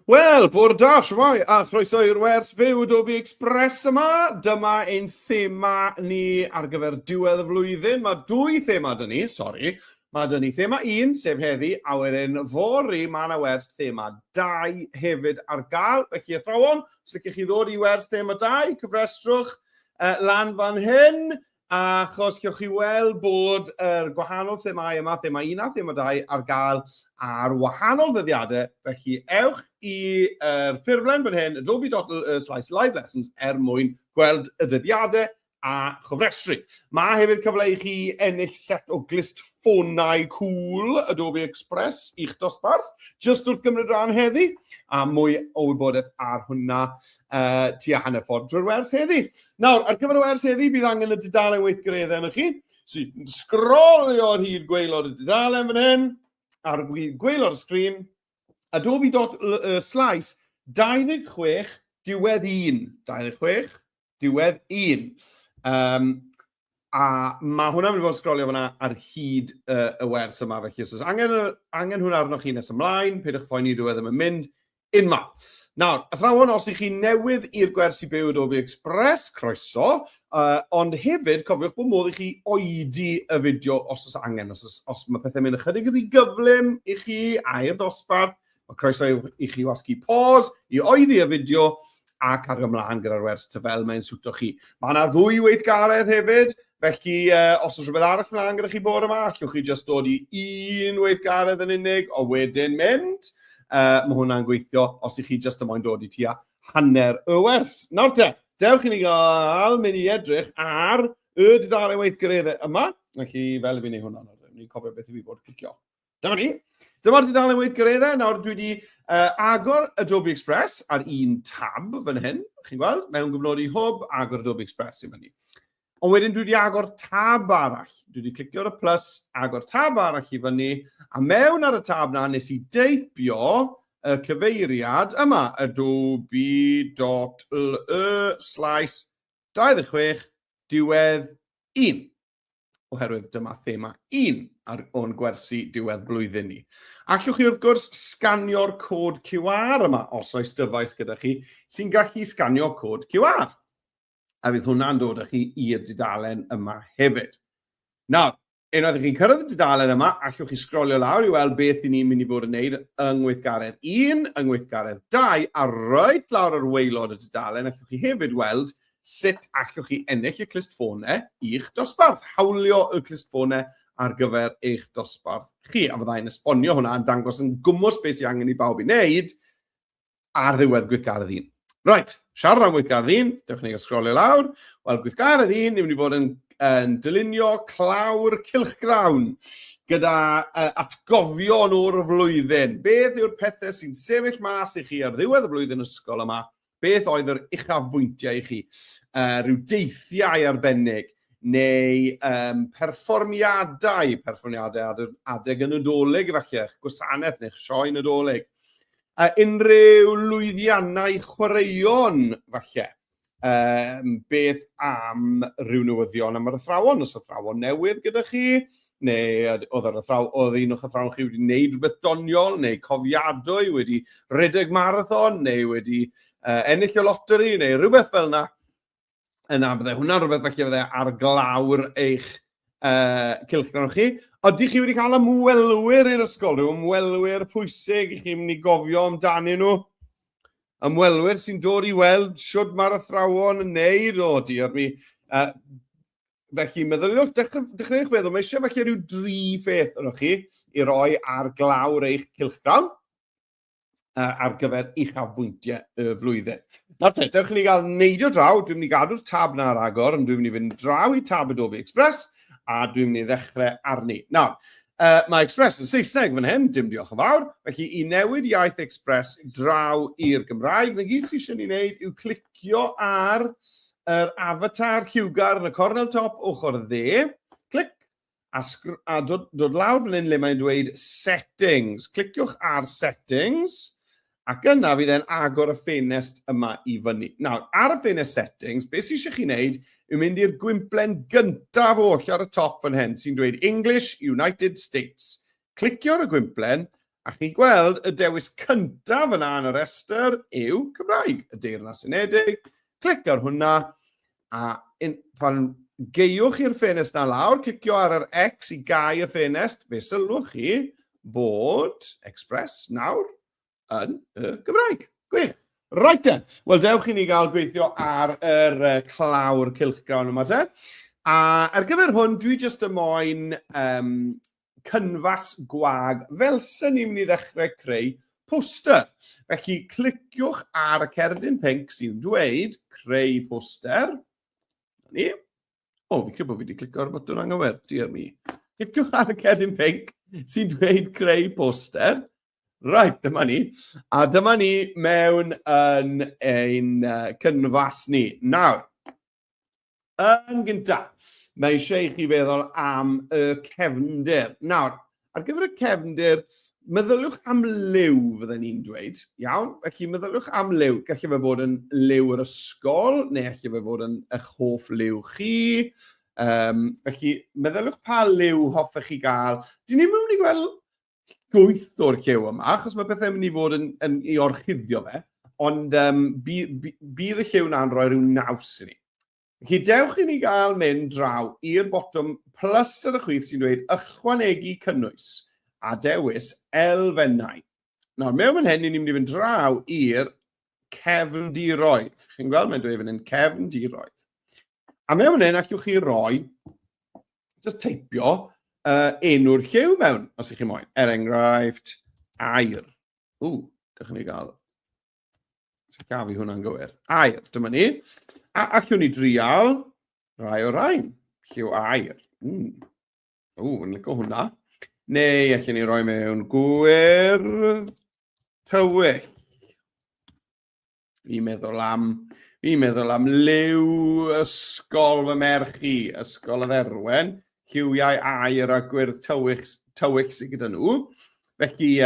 Wel, bore da, shwmai, a chroeso i'r wers fyw Adobe Express yma. Dyma ein thema ni ar gyfer diwedd y flwyddyn. Mae dwy thema dyn ni, sori. Mae dyn ni thema 1, sef heddi, a wedyn fori mae yna wers thema 2 hefyd ar gael. Felly athrawon, os ydych chi ddod I wers thema 2, cyfrestrwch lan fan hyn. Achos gewch chi weld bod gwahanol themau yma, thema 1 a thema 2 ar gael ar wahanol ddyddiadau. Felly ewch I'r ffurflen fan hyn, Adobe.slice live lessons mwyn gweld y dyddiadau a chyfrestru. Mae hefyd cyfle I chi ennill set o glist ffonau cool Adobe Express i'ch dosbarth, just wrth gymryd rhan heddi, a mwy o wybodaeth ar hwnna tua hanner ffordd drwy'r wers heddi. Nawr, ar gyfer y wers heddi, bydd angen y dudalen weithgareddau yn chi. So, sgrolio ar hyd gwaelod y dudalen fan hyn, ar gwaelod y sgrin, Adobe.slice 26 diwedd 1. 26 diwedd 1. A mae hwnna'n mynd I fod yn sgrolio fyna ar hyd y wers yma. Felly, os angen hwnna arnoch chi nes ymlaen, peidiwch poeni diwedd yn mynd unma. Nawr, athrawon, os ych chi newydd i'r gwersi byw Adobe Express, croeso, ond hefyd, cofiwch bod modd I chi oedi y fideo os oes angen. Os mae pethau'n mynd ychydig rhy gyflym I chi a'r dosbarth, mae croeso I chi wasgu pause, I oedi y fideo, a cario ymlaen gyda'r wers tyfel mae'n swto chi. Mae yna 2 weithgaredd hefyd, felly os oes rhywbeth arall ymlaen gyda chi bore yma, allwch chi just dod I 1 weithgaredd yn unig, o wedyn mynd. Mae hwnna'n gweithio os ych chi just ymlaen dod I tua hanner y wers. Nawr te, dewch I ni gael mynd I edrych ar y dudalen weithgareddau yma. Felly fel fi'n ei hwnna, ni'n cofio beth I fi bod clicio. Dyma ni. Dyma'r dudalen weithgareddau. Nawr dwi wedi agor Adobe Express ar un tab fan hyn. Chi'n gweld? Mewn gyfnodi hwb, agor Adobe Express I fyny. Ond wedyn dwi wedi agor tab arall. Dwi wedi clicio ar y plus, agor tab arall I fyny. A mewn ar y tab na nes I deipio y cyfeiriad yma. Adobe.slice 26 diwedd 1. Oherwydd dyma thema 1 o'n gwersi diwedd blwyddyn ni. Allwch chi wrth gwrs sganio'r cod QR yma, os oes dyfais gyda chi, sy'n gallu sganio cod QR. A fydd hwnna'n dod â chi i'r dudalen yma hefyd. Nawr, unwaith chi'n cyrraedd y dudalen yma, allwch chi sgrolio lawr I weld beth I ni'n mynd I fod yn neud yng ngweithgaredd 1, yng ngweithgaredd 2, a roed lawr ar waelod y dudalen, allwch chi hefyd weld sut allwch chi ennill y clustffonau i'ch dosbarth. Hawlio y clustffonau ar gyfer eich dosbarth chi. A fyddai'n esbonio hwnna yn dangos yn gwmws beth sy'n angen I bawb I wneud ar ddiwedd gweithgaredd 1. Right, siarad am gweithgaredd 1, dewch ni sgrolio lawr. Wel, gweithgaredd 1, ni'n mynd I fod yn dylunio clawr cylchgrawn gyda atgofion o'r flwyddyn. Beth yw'r pethau sy'n sefyll mas I chi ar ddiwedd y flwyddyn ysgol yma? Beth oedd yr uchafbwyntiau I chi? Rhyw deithiau arbennig, neu perfformiadau adeg yn Nadolig efallai, gwasanaeth neu sioe Nadolig. Unrhyw lwyddiannau chwaraeon falle. Beth am rhyw newyddion am yr athrawon? Os athrawon newydd gyda chi? Neu oedd un o'ch athrawon chi wedi gwneud rhywbeth doniol, neu cofiadwy, wedi rhedeg marathon, neu wedi ennill y loteri, neu rhywbeth fel yna. Yna byddai hwnna rhywbeth felly byddai ar glawr eich cylchgrawn chi. Ydych chi wedi cael ymwelwyr i'r ysgol? Rhyw ymwelwyr pwysig I chi'n mynd I gofio amdanyn nhw? Ymwelwyr sy'n dod I weld siwt mae'r athrawon yn neud o diar mi. Felly, meddyliwch, dechreu'ch feddwl, mae eisiau felly rhyw 3 pheth yno chi I roi ar glawr eich cylchgrawn ar gyfer uchafbwyntiau y flwyddyn. Nawr te, dewch ni gael neidio draw, dwi'n mynd I gadw'r tab na ar agor, ond dwi'n mynd I fynd draw I tab Adobe Express, a dwi'n mynd I ddechrau arni. Nawr, mae Express yn Saesneg fan hyn, dim diolch yn fawr, felly I newid iaith Express draw i'r Gymraeg. Na gyd sy'n eisiau ni wneud yw clicio ar yr avatar lliwgar yn y cornel top ochr dde, clic, a dod lawr fan hyn le mae'n dweud settings. Cliciwch ar settings, ac yna fydd e'n agor y ffenest yma I fyny. Nawr, ar y ffenest settings, beth sy'n eisiau chi wneud yw mynd i'r gwymplen gyntaf oll ar y top fan hyn, sy'n dweud English, United States. Clicio ar y gwymplen, A chi gweld y dewis cyntaf yna yn y restr yw Cymraeg, y Deyrnas Unedig. Clic ar hwnna, a pan geiwch i'r ffenest na lawr, clicio ar yr X i gau y ffenest, fe sylwch chi bod Express nawr yn y Gymraeg. Gwych. Right then. Wel, dewch i ni gael gweithio ar yr clawr cylchgrawn yma te. A ar gyfer hwn, dwi jyst y moyn cynfas gwag fel sy'n ni'n mynd i ddechrau creu poster. Felly, cliciwch ar y cerdyn pinc sy'n dweud creu poster. Ni. O, fi'n credu bod fi wedi clicio ar y botwm anghywir, dear me. Cliciwch ar y cerdyn pinc sy'n dweud creu poster. Right, dyma ni. A dyma ni mewn yn ein cynfas ni. Nawr, yn gyntaf, mae eisiau i chi feddwl am y cefndir. Nawr, ar gyfer y cefndir, meddyliwch am liw, fydden ni'n dweud. Iawn, felly meddylwch am liw. Gallu fe fod yn liw yr ysgol, neu gallu fe fod yn eich hoff liw chi. Felly, meddylwch pa liw hoffech chi gael. Dyn ni'n mynd i gweld gwyth o'r lliw yma, achos mae bethau'n mynd i fod yn i orchuddio fe, ond bydd y lliw na'n rhoi rhyw naws i ni. Felly, dewch i ni gael mynd draw i'r botwm plus ar y chwith sy'n dweud ychwanegu cynnwys a dewis elfennau. Nawr, mewn hyn, ni'n mynd i fynd draw i'r cefndiroedd. Chi'n gweld, mae'n dweud fan hyn cefndiroedd. A mewn hyn, allwch chi roi, just teipio, enw'r lliw mewn, os ych chi moyn. Enghraifft, air. Dych ni gael. Sa'ch gafi hwnna'n gywir. Air, dyma ni. A allwn ni drial rai o rain. Lliw air. Yn licio hwnna. Neu allwn ni roi mewn gwyr tywych. Fi'n meddwl am liw ysgol fy merch i, ysgol y Dderwen. Lliwiau air a gwyrdd tywych sydd gyda nhw. Felly,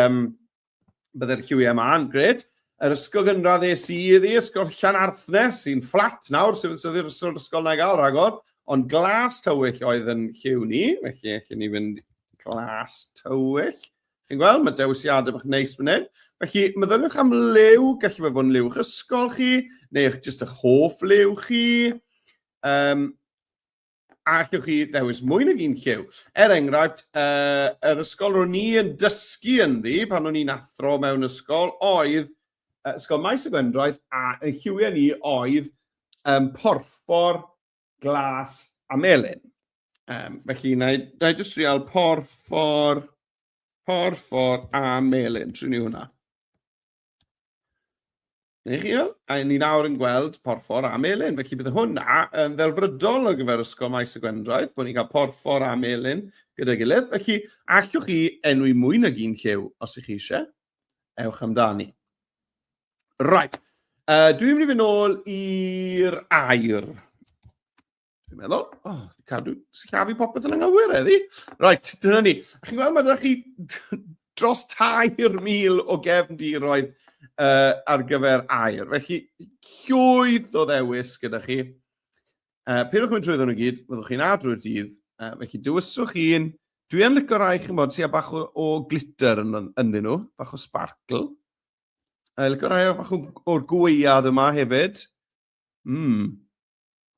byddai'r lliwiau yma'n gred. Yr ysgol gynradd i iddi, ysgol Llanarthnes, sy'n fflat nawr, sydd yw'r ysgol na gael rhagor, ond glas tywych oedd yn lliw ni. Felly, allwn ni fynd glas tywych. Chi'n gweld, mae dewisiadau bach neis fan hyn. Felly, meddylwch am liw, gallu fe fod yn liw'ch ysgol chi, neu jyst eich hoff liw chi. A allwch chi ddewis mwy nag un lliw. Enghraifft, yr ysgol ro'n ni yn dysgu ynddi, pan o'n i'n athro mewn ysgol, oedd ysgol Maes y Gwendraeth, a y lliwiau ni oedd porffor, glas a melyn. Felly, na i jyst trial porffor a melyn. Trwy ni hwnna. Neu chi o? A ni nawr yn gweld porffor a melyn. Felly bydd hwnna yn ddelfrydol o gyfer ysgol Maes y Gwendraeth, bod ni'n cael porffor a melyn gyda'i gilydd. Felly, allwch chi enwi mwy nag un lliw, os ych chi eisiau. Ewch amdani. Right. Dwi'n mynd i fynd nôl i'r air. Dwi'n meddwl, sillafu popeth yn anghywir eddi. Right, dyna ni. A chi'n gweld, mae ydych chi dros 3,000 o gefndiroedd ar gyfer air. Felly, llwyth o ddewis gyda chi. Peidiwch mynd trwy nhw gyd, fyddwch chi'n drwy'r dydd. Felly, dywyswch un. Dwi yn licio rai chi'n bod sy'n bach o glitter ynddyn nhw, bach o sparkle. Licio rai o bach o'r gwyad yma hefyd.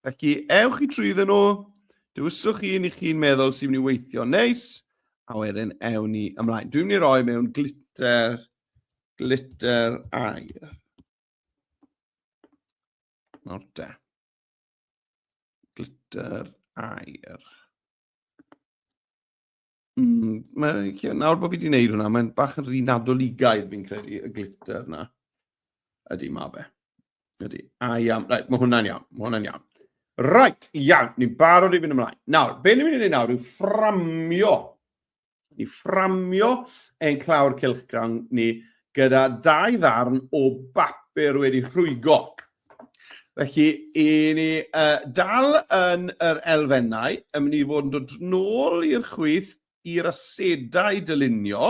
Felly, ewch chi trwyddyn nhw, dywyswch un i chi'n meddwl sy'n mynd i weithio neis, a wedyn ewn ni ymlaen. Dwi'n mynd i roi mewn glitter air. Nawr de. Glitter air. Nawr bod fi wedi gwneud hwnna, mae'n bach yn rhy nadoligaidd fi'n credu y glitter na. Ydy, ma fe. Ydy. A iawn. Right, mae hwnna'n iawn. Right, iawn. Ni'n barod i fynd ymlaen. Nawr, be ni'n mynd i wneud nawr yw fframio. Ni fframio ein clawr cylchgrawn ni gyda 2 ddarn o bapur wedi rhwygo. Felly, i ni dal yn yr elfennau, yn mynd i fod yn dod nôl i'r chwith i'r asedau dylunio,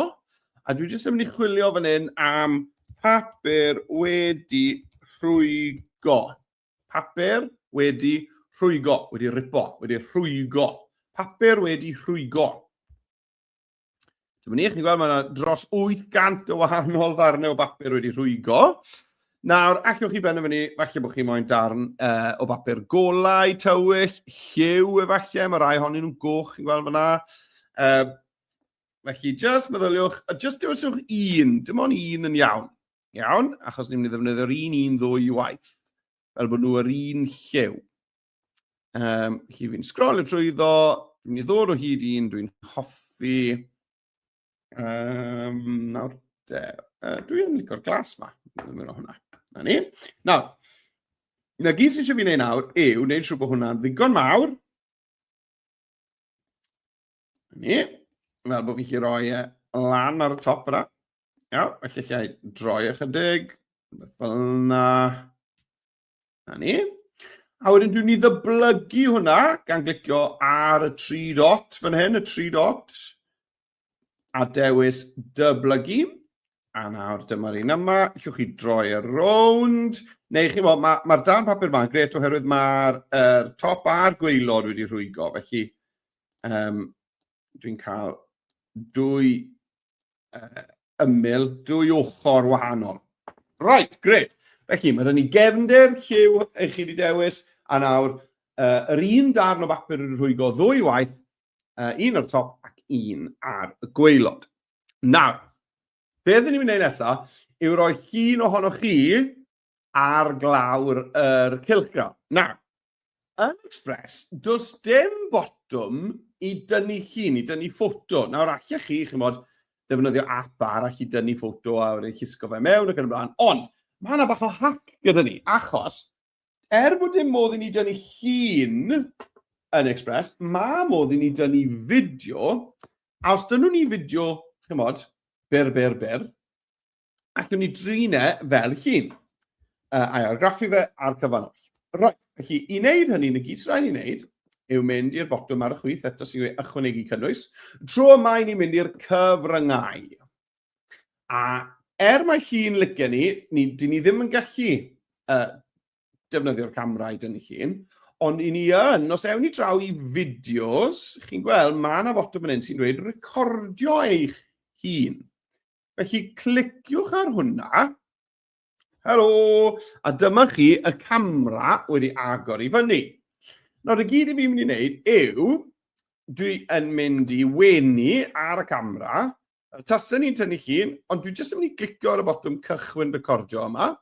a dwi'n jyst yn mynd i chwilio fan hyn am papur wedi rhwygo. Papur wedi rhwygo, wedi ripo, wedi rhwygo. Papur wedi rhwygo. Dyma ni, chi'n gweld, mae yna dros 800 o wahanol ddarnau o bapur wedi rhwygo. Nawr, allwch chi benderfynu, falle bod chi moyn darn o bapur golau, tywyll, lliw efallai, mae rai ohonyn nhw'n goch, chi'n gweld fyna. Felly, just meddyliwch, just dewyswch un, dim ond un yn iawn. Iawn, achos ni'n mynd i ddefnyddio'r un ddwy waith, fel bod nhw yr un lliw. Felly fi'n sgrolio trwyddo, dwi'n mynd i ddod o hyd un, dwi'n hoffi. Nawr, dwi'n licio'r glas ma. Na ni. Nawr, na gyd sy'n eisiau fi wneud nawr yw wneud siŵr bod hwnna'n ddigon mawr. Na ni. Fel bod fi chi roi lan ar y top yna. Iawn, felly lle droi ychydig. Fel yna. Na ni. A wedyn dwi'n ni ddyblygu hwnna gan glicio ar y 3 dot fan hyn, y 3 dot. A dewis dyblygu. A nawr dyma'r un yma, allwch chi droi e rownd. Neu chi bod, mae'r darn papur yma'n gret oherwydd mae'r top a'r gwaelod wedi rhwygo. Felly, dwi'n cael dwy ymyl, dwy ochr wahanol. Right, gret. Felly, mae ni gefndir lliw eich chi wedi dewis, a nawr yr un darn o bapur wedi rhwygo ddwy waith, un ar top ac un ar y gwaelod. Nawr, beth ni'n mynd i wneud nesaf yw roi llun ohonoch chi ar glawr yr cylchgrawn. Nawr, yn Express, does dim botwm i dynnu llun, i dynnu ffoto. Nawr, allech chi, chymod, defnyddio app arall i dynnu ffoto a wedyn llusgo fe mewn ac yn y blaen. Ond, mae yna bach o hack gyda ni, achos, bod dim modd i ni dynnu llun yn Express, mae modd i ni dynnu fideo, a os dynnu ni fideo, chymod, byr, ac yn ni drin fel llun. A'i argraffu fe ar cyfanoll. Right, felly, i wneud hynny, na gyd sy'n rhaid i wneud, yw mynd i'r botwm ar y chwith, eto sy'n gwneud ychwanegu cynnwys, tro mai ni'n mynd i'r cyfryngau. A mae llun licio ni, dyn ni ddim yn gallu defnyddio'r camera i dynnu llun, ond i ni os ewn ni draw i fideos, chi'n gweld, mae yna botwm yn un sy'n dweud recordio eich hun. Felly, cliciwch ar hwnna. Helo! A dyma chi y camera wedi agor i fyny. Nawr, y gyd i fi'n mynd i wneud yw, dwi yn mynd i wenu ar y camera, tasyn ni'n tynnu llun, ond dwi jyst yn mynd i glicio ar y botwm cychwyn recordio yma.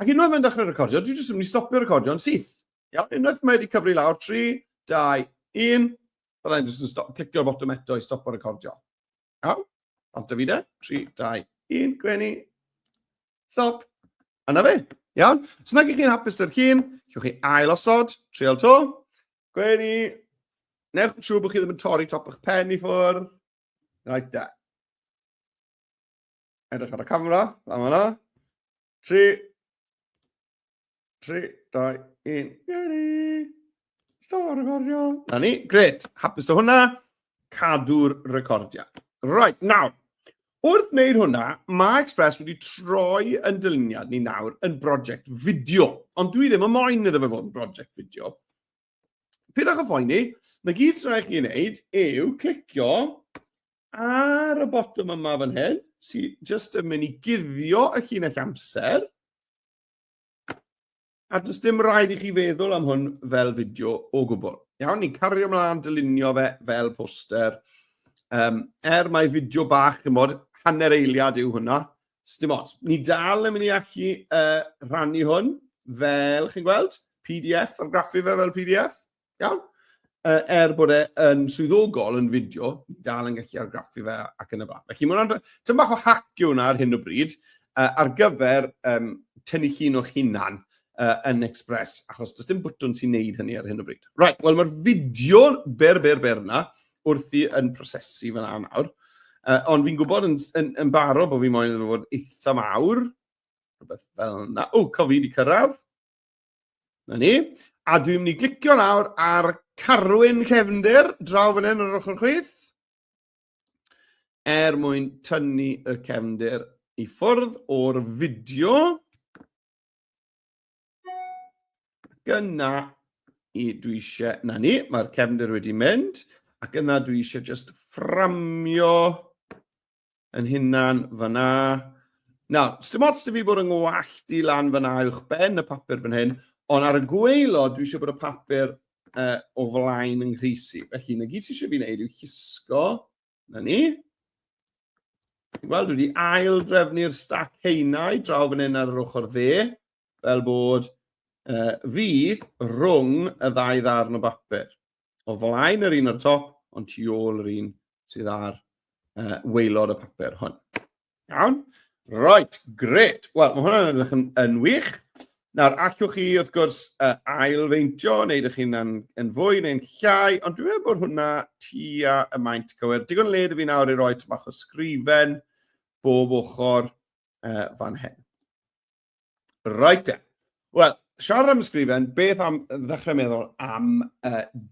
Ac unwaith mae'n dechrau recordio, dwi jyst yn mynd i stopio recordio'n syth. Unwaith mae wedi cyfri lawr, 3, 2, 1, byddai'n jyst yn clicio ar y botwm eto i stopio recordio. Iawn? Ond Davide, 3, 2, 1, gwenu, stop. Yna fe, iawn? So nag chi'n hapus dy'r llun, llwch chi ailosod, trial to, gwenu, newch yn siŵr bod chi ddim yn torri top eich pen i ffwrdd. Right there. Edrych ar y camera, am yna. 3, 2, 1, gwenu, stop recordio. Na ni, gret, hapus o hwnna, cadw'r recordio. Right, nawr, wrth wneud hwnna, mae Express wedi troi yn dyluniad ni nawr yn brosiect fideo. Ond dwi ddim yn moyn iddo fe fod yn brosiect fideo. Pidwch o poeni, na gyd sy'n rhaid chi wneud yw clicio ar y botwm yma fan hyn, sy'n just yn mynd i guddio y llinell amser. A does dim rhaid i chi feddwl am hwn fel fideo o gwbl. Iawn, ni'n cario ymlaen dylunio fe fel poster. Mae fideo bach, chymod, hanner eiliad yw hwnna, dim ots. Ni dal yn mynd i allu rhannu hwn fel, chi'n gweld, PDF, argraffu fe fel PDF, iawn? Bod e'n swyddogol yn fideo, ni dal yn gallu argraffu fe ac yn y blaen. Felly, mae'n bach o hack yw hwnna ar hyn o bryd, ar gyfer tynnu llun o'ch hunan yn Express, achos does dim bwtwn sy'n neud hynny ar hyn o bryd. Right, wel, mae'r fideo byr yna, wrthi yn prosesu fyna nawr. Ond fi'n gwybod yn barod bod fi'n moyn iddo fod eitha mawr. Rhywbeth fel yna. Cofi wedi cyrraedd. Na ni. A dwi'n mynd i glicio nawr ar carwyn cefndir draw fan hyn ar ochr chwith. Mwyn tynnu y cefndir i ffwrdd o'r fideo. Yna dwi eisiau, mae'r cefndir wedi mynd. Ac yna dwi eisiau just fframio yn hynna'n fyna. Nawr, dim ots dy fi bod yn ngwallt i lan fyna uwch ben y papur fan hyn, ond ar y gwaelod, dwi eisiau bod y papur o flaen yng nghysi. Felly, na gyd ti eisiau fi wneud yw llusgo, na ni. Wel, dwi wedi ail drefnu'r stac heinau draw fan hyn ar yr ochr dde, fel bod fi rhwng y ddau ddarn o bapur. O flaen yr un ar top, ond tu ôl yr un sydd ar waelod y papur hwn. Iawn? Right, gret. Wel, mae hwnna'n edrych yn wych. Nawr, allwch chi, wrth gwrs, ailfeintio, wneud eich hunan yn fwy neu'n llai, ond dwi'n meddwl bod hwnna tua y maint cywir. Digon led i fi nawr i roi bach o sgrifen bob ochr fan hyn. Right, wel, siarad am sgrifen, beth am ddechrau meddwl am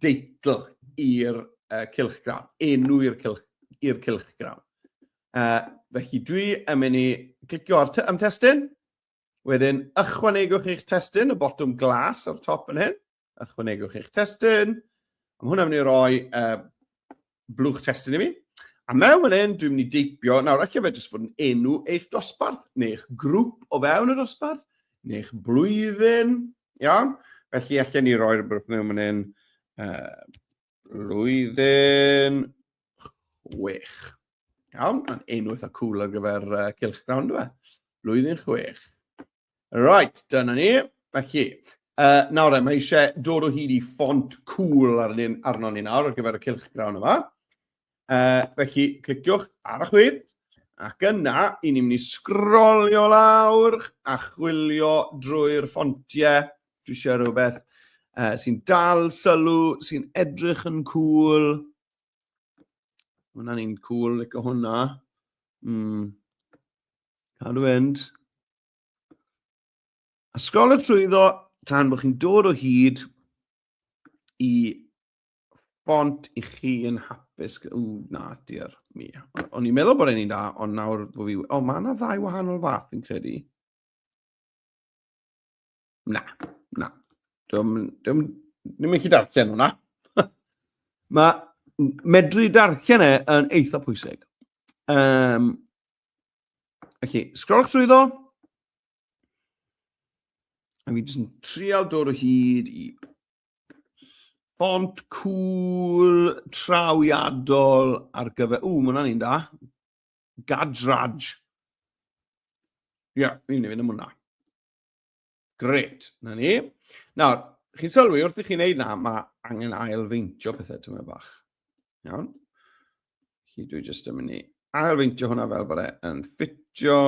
deitl i'r cylchgrawn, enw i'r cylchgrawn. Felly dwi yn mynd i clicio am testyn, wedyn ychwanegwch eich testyn, y botwm glas ar top yn hyn, ychwanegwch eich testyn, am hwnna'n mynd i roi blwch testyn i mi, a mewn yn hyn dwi'n mynd i deipio, nawr allai fe jyst fod yn enw eich dosbarth, neu eich grŵp o fewn y dosbarth, neu eich blwyddyn, iawn, felly allai ni roi'r blwch mewn yn hyn, blwyddyn 6. Iawn, yn enw eitha cool ar gyfer cylchgrawn, dwi. Blwyddyn 6. Right, dyna ni. Felly, nawr mae eisiau dod o hyd i ffont cool arno ni nawr ar gyfer y cylchgrawn yma. Felly, cliciwch ar y chwith, ac yna, i ni'n mynd i sgrolio lawr a chwilio drwy'r ffontiau. Dwi eisiau rhywbeth sy'n dal sylw, sy'n edrych yn cool. Hwna'n un cool, licio hwnna. Cadw fynd. A sgrolwch trwyddo tan bod chi'n dod o hyd i font i chi yn hapus. Na, diar mi. O'n i'n meddwl bod e'n un da, ond nawr bod fi... O, mae yna ddau wahanol fath, fi'n credu. Na. Dwi'n mynd i darllen hwnna. Mae medru darllen yn eitha pwysig. Felly, sgrolwch trwyddo. A fi jyst yn trial dod o hyd i font cool, trawiadol ar gyfer... mae hwnna'n un da. Gadraj. Ie, fi'n mynd am hwnna. Gret, na ni. Nawr, chi'n sylwi, wrth i chi'n neud na, mae angen ailfeintio pethau tyma bach. Iawn. Felly dwi jyst yn mynd i ailfeintio hwnna fel bod e'n ffitio.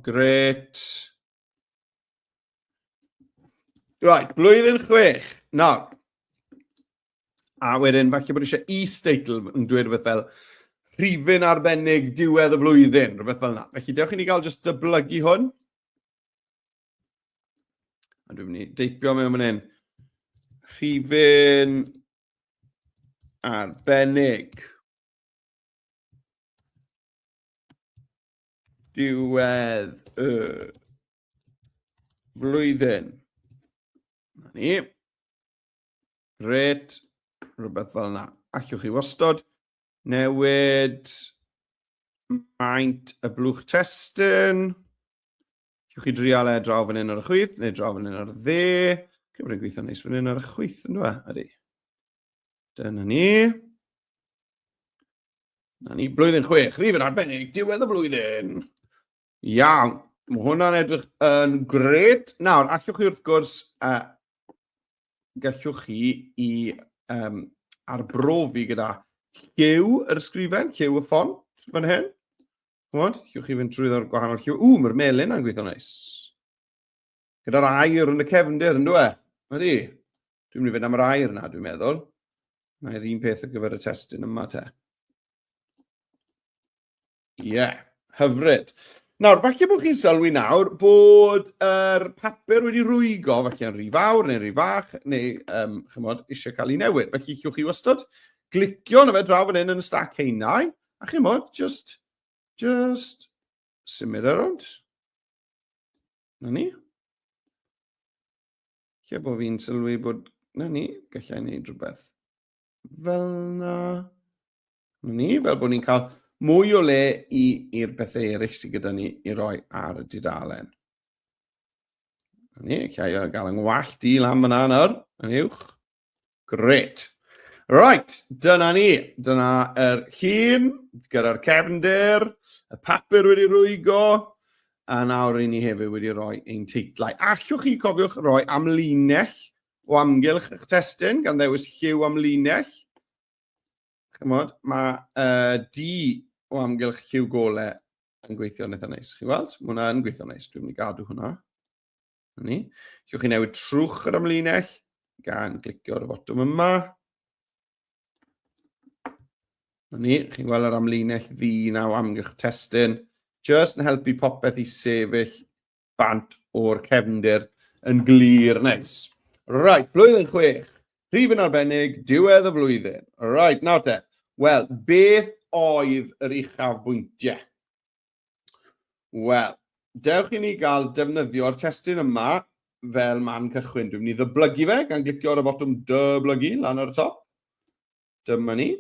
Gret. Right, blwyddyn 6. Nawr. A wedyn, falle bod eisiau is-deitl yn dweud rhywbeth fel rhifyn arbennig diwedd y blwyddyn, rhywbeth fel yna. Felly, dewch i ni gael jyst dyblygu hwn. A dwi'n mynd i deipio mewn fan hyn. Rhifyn arbennig diwedd y blwyddyn. Na ni. Gret. Rhywbeth fel yna. Allwch chi wastod newid maint y blwch testyn. Allwch chi drial draw fan hyn ar y chwith, neu draw fan hyn ar y dde. Cyfrwng gweithio neis fan hyn ar y chwith, yn dwi? Ydy. Dyna ni. Na ni, blwyddyn 6. Rhifyn arbennig, diwedd y blwyddyn. Iawn. Mae hwnna'n edrych yn gret. Nawr, allwch chi wrth gwrs gallwch chi i arbrofi gyda lliw yr ysgrifen, lliw y ffont fan hyn. Chymod, allwch chi fynd trwyddo'r gwahanol lliw. Mae'r melyn yn gweithio neis. Gyda'r air yn y cefndir, yn dwi? Ydy. Dwi'n mynd i fynd am yr air yna, dwi'n meddwl. Na'r un peth ar gyfer y testyn yma te. Ie, hyfryd. Nawr, falle bod chi'n sylwi nawr bod yr papur wedi rwygo, falle yn rhy fawr neu rhy fach, neu chymod, eisiau cael ei newid. Felly llwch chi wastad glicio na fe draw fan hyn yn y stac heinau, a chymod, just symud around. Na ni. Lle bod fi'n sylwi bod, na ni, gallai wneud rhywbeth fel na. Na ni, fel bod ni'n cael mwy o le i'r bethau eraill sydd gyda ni i roi ar y dudalen. Ni, llai o gael yng ngwallt i lan fyna nawr, yn uwch. Gret. Right, dyna ni. Dyna yr llun, gyda'r cefndir, y papur wedi rwygo, a nawr i ni hefyd wedi rhoi ein teitlau. Allwch chi cofiwch roi amlinell o amgylch eich testyn, gan ddewis lliw amlinell. Chymod, mae di o amgylch lliw golau yn gweithio'n eitha neis. Chi weld? Mae hwnna yn gweithio neis. Dwi'n mynd i gadw hwnna. Llwch chi newid trwch yr amlinell, gan glicio ar y botwm yma. Chi'n gweld yr amlinell ddi na o amgylch testyn. Just yn helpu popeth i sefyll bant o'r cefndir yn glir neis. Right, blwyddyn 6. Rhif yn arbennig, diwedd y flwyddyn. Right, nawr te. Wel, beth oedd yr uchafbwyntiau? Wel, dewch i ni gael defnyddio'r testyn yma fel man cychwyn. Dwi'n mynd i ddyblygu fe gan glicio ar y botwm dyblygu lan ar y top. Dyma ni.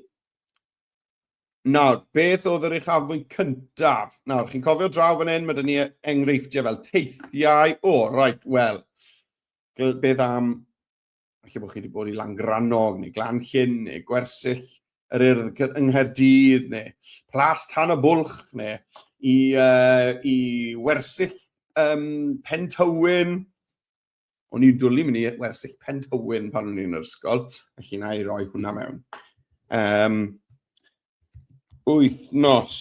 Nawr, beth oedd yr uchafbwynt cyntaf? Nawr, chi'n cofio draw fan hyn, mae dyn ni enghreifftiau fel teithiau. Right, wel, beth am, falle bod chi wedi bod i Langrannog, neu Glanllyn, neu Gwersyll, yr Urdd yng Nghaerdydd, neu Plas Tan y Bwlch, neu i Wersyll Pen Tywyn. O'n i'n dwlu mynd i Wersyll Pen Tywyn pan o'n i'n yr ysgol, felly na i roi hwnna mewn. Wythnos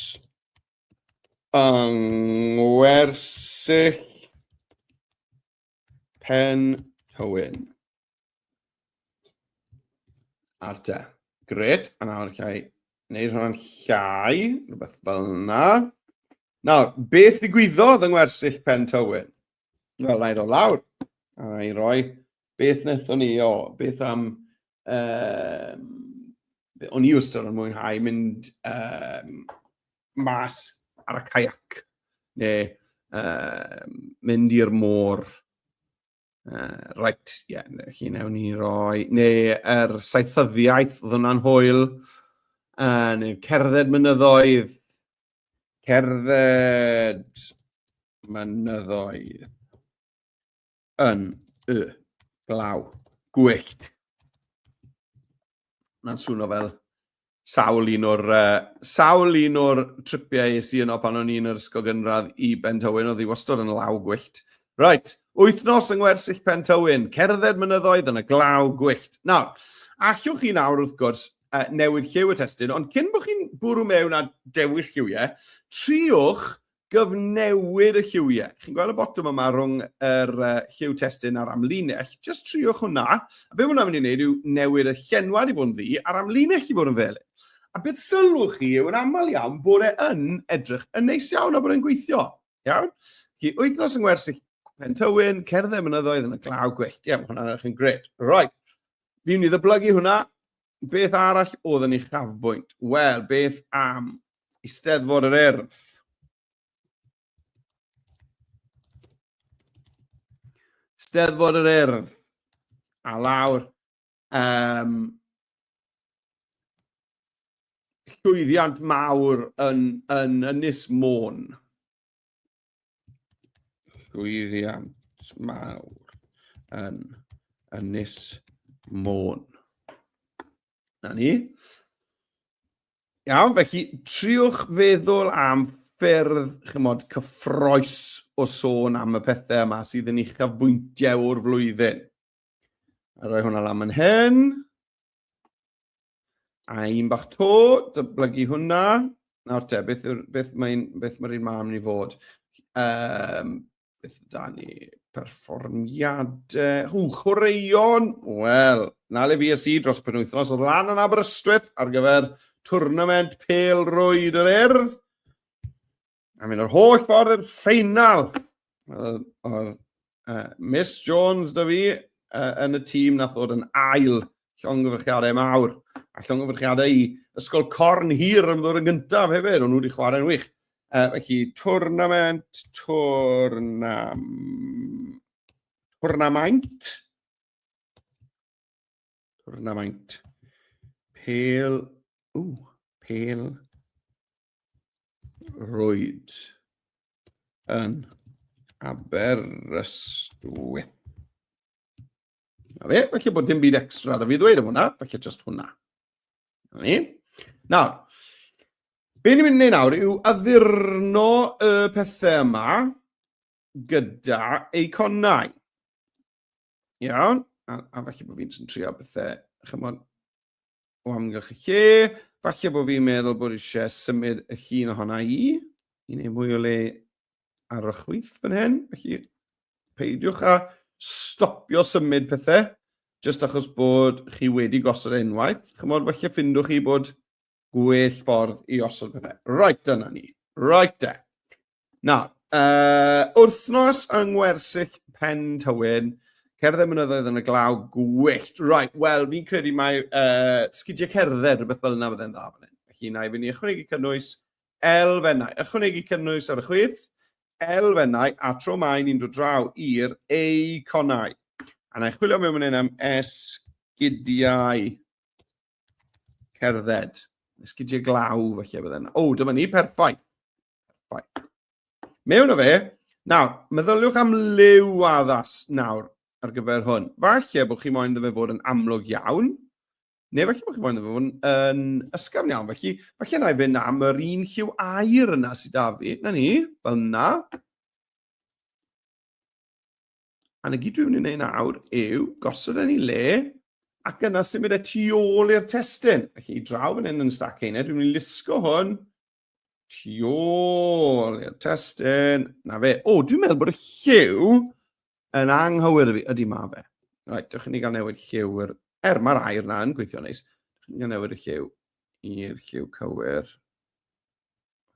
yng Wersyll Pen Tywyn. Ar te. Gret. A nawr llai wneud hwnna'n llai, rhywbeth fel yna. Nawr, beth ddigwyddodd yng Wersyll Pen Tywyn? Wel, na i ddod lawr. A na i roi beth wnaethon ni beth am o'n i wastad yn mwynhau mynd mas ar y caiac, neu mynd i'r môr. Right, chi newn ni roi, neu saethyddiaeth oedd hwnna'n hwyl, neu cerdded mynyddoedd. Cerdded mynyddoedd yn glaw gwyllt. Na'n swnio fel sawl un o'r tripiau es i yno pan o'n i'n yr ysgol gynradd i Ben Tywyn, oedd hi wastad yn law gwyllt. Right, wythnos yng Ngwersyll Pen Tywyn, cerdded mynyddoedd yn y glaw gwyllt. Nawr, allwch chi nawr wrth gwrs newid lliw y testyn, ond cyn bod chi'n bwrw mewn a dewis lliwiau, triwch gyfnewid y lliwiau. Chi'n gweld y botwm yma rhwng yr lliw testyn a'r amlinell, just triwch hwnna, a beth hwnna'n mynd i wneud yw newid y llenwad i fod yn ddi a'r amlinell i fod yn felyn. A beth sylwch chi yw yn aml iawn bod yn edrych yn neis iawn o bod yn gweithio. Iawn? Wythnos yng Ngwersyll Pen Tywyn, cerdded mynyddoedd yn y glaw gwyllt. Mae hwnna'n edrych yn gret. Right. Fi'n mynd i ddyblygu hwnna. Beth arall oedd yn uchafbwynt? Wel, beth am Eisteddfod yr Urdd? Eisteddfod yr Urdd. A lawr. Llwyddiant mawr yn Ynys Môn. Llwyddiant mawr yn Ynys Môn. Na ni. Iawn, felly triwch feddwl am ffyrdd, chymod, cyffroes o sôn am y pethau yma sydd yn uchafbwyntiau o'r flwyddyn. A rhoi hwnna lan yn hyn. A un bach to, dyblygu hwnna. Nawr te, beth mae'r un mam ni fod? Beth da ni? Perfformiadau. Chwaraeon. Wel, na le fi ys i dros penwythnos, oedd lan yn Aberystwyth ar gyfer twrnament pêl-rwyd yr Urdd. A mynd o'r holl ffordd i'r ffeinal. Oedd Miss Jones da fi yn y tîm nath ddod yn ail llongyfarchiadau mawr. A llongyfarchiadau i ysgol Corn Hir yn ddod yn gyntaf hefyd, o'n nhw wedi chwarae'n wych. Felly, twrnamaint pêl Rwyd yn Aberystwyth. Na fe, felly bod dim byd extra da fi ddweud am hwnna, felly just hwnna. Nawr, be ni'n mynd i wneud nawr yw addurno y pethau yma gyda eiconau. Iawn, a falle bod fi'n trio bethau, chymod, o amgylch y lle, falle bod fi'n meddwl bod eisiau symud y llun ohona i wneud mwy o le ar y chwith fan hyn, felly peidiwch a stopio symud pethau, jyst achos bod chi wedi gosod unwaith, chymod, falle ffindwch chi bod gwell ffordd i osod pethau. Right, dyna ni. Right, de. Nawr, wrthnos yng Ngwersyll Pen Tywyn, cerdded mynyddoedd yn y glaw gwyllt. Right, wel, fi'n credu mai sgidiau cerdded rhywbeth fel yna fydde'n dda fan hyn. Felly, na i fynd i ychwanegu cynnwys elfennau. Ychwanegu cynnwys ar y chwith, elfennau, a tro mai ni'n dod draw i'r eiconau. A na i chwilio mewn hyn am esgidiau cerdded. Esgidiau glaw, felly bydde'n. O, dyma ni, perffaith. Mewn o fe, nawr, meddyliwch am liw addas nawr ar gyfer hwn. Falle bod chi moyn dda fe fod yn amlwg iawn, neu falle bod chi moyn dda fe fod yn ysgafn iawn. Falle na i fynd am yr un lliw air yna sydd da fi. Na ni, fel yna. A na gyd dwi'n mynd i wneud nawr yw gosod yn ei le, ac yna symud e tu ôl i'r testyn. Felly draw fan hyn yn stac ein, dwi'n mynd i lusgo hwn tu ôl i'r testyn. Na fe. O, dwi'n meddwl bod y lliw yn anghywir i fi. Ydy ma fe. Right, dewch i ni gael newid lliw. Mae'r air na yn gweithio neis. Dewch i ni gael newid y lliw i'r lliw cywir.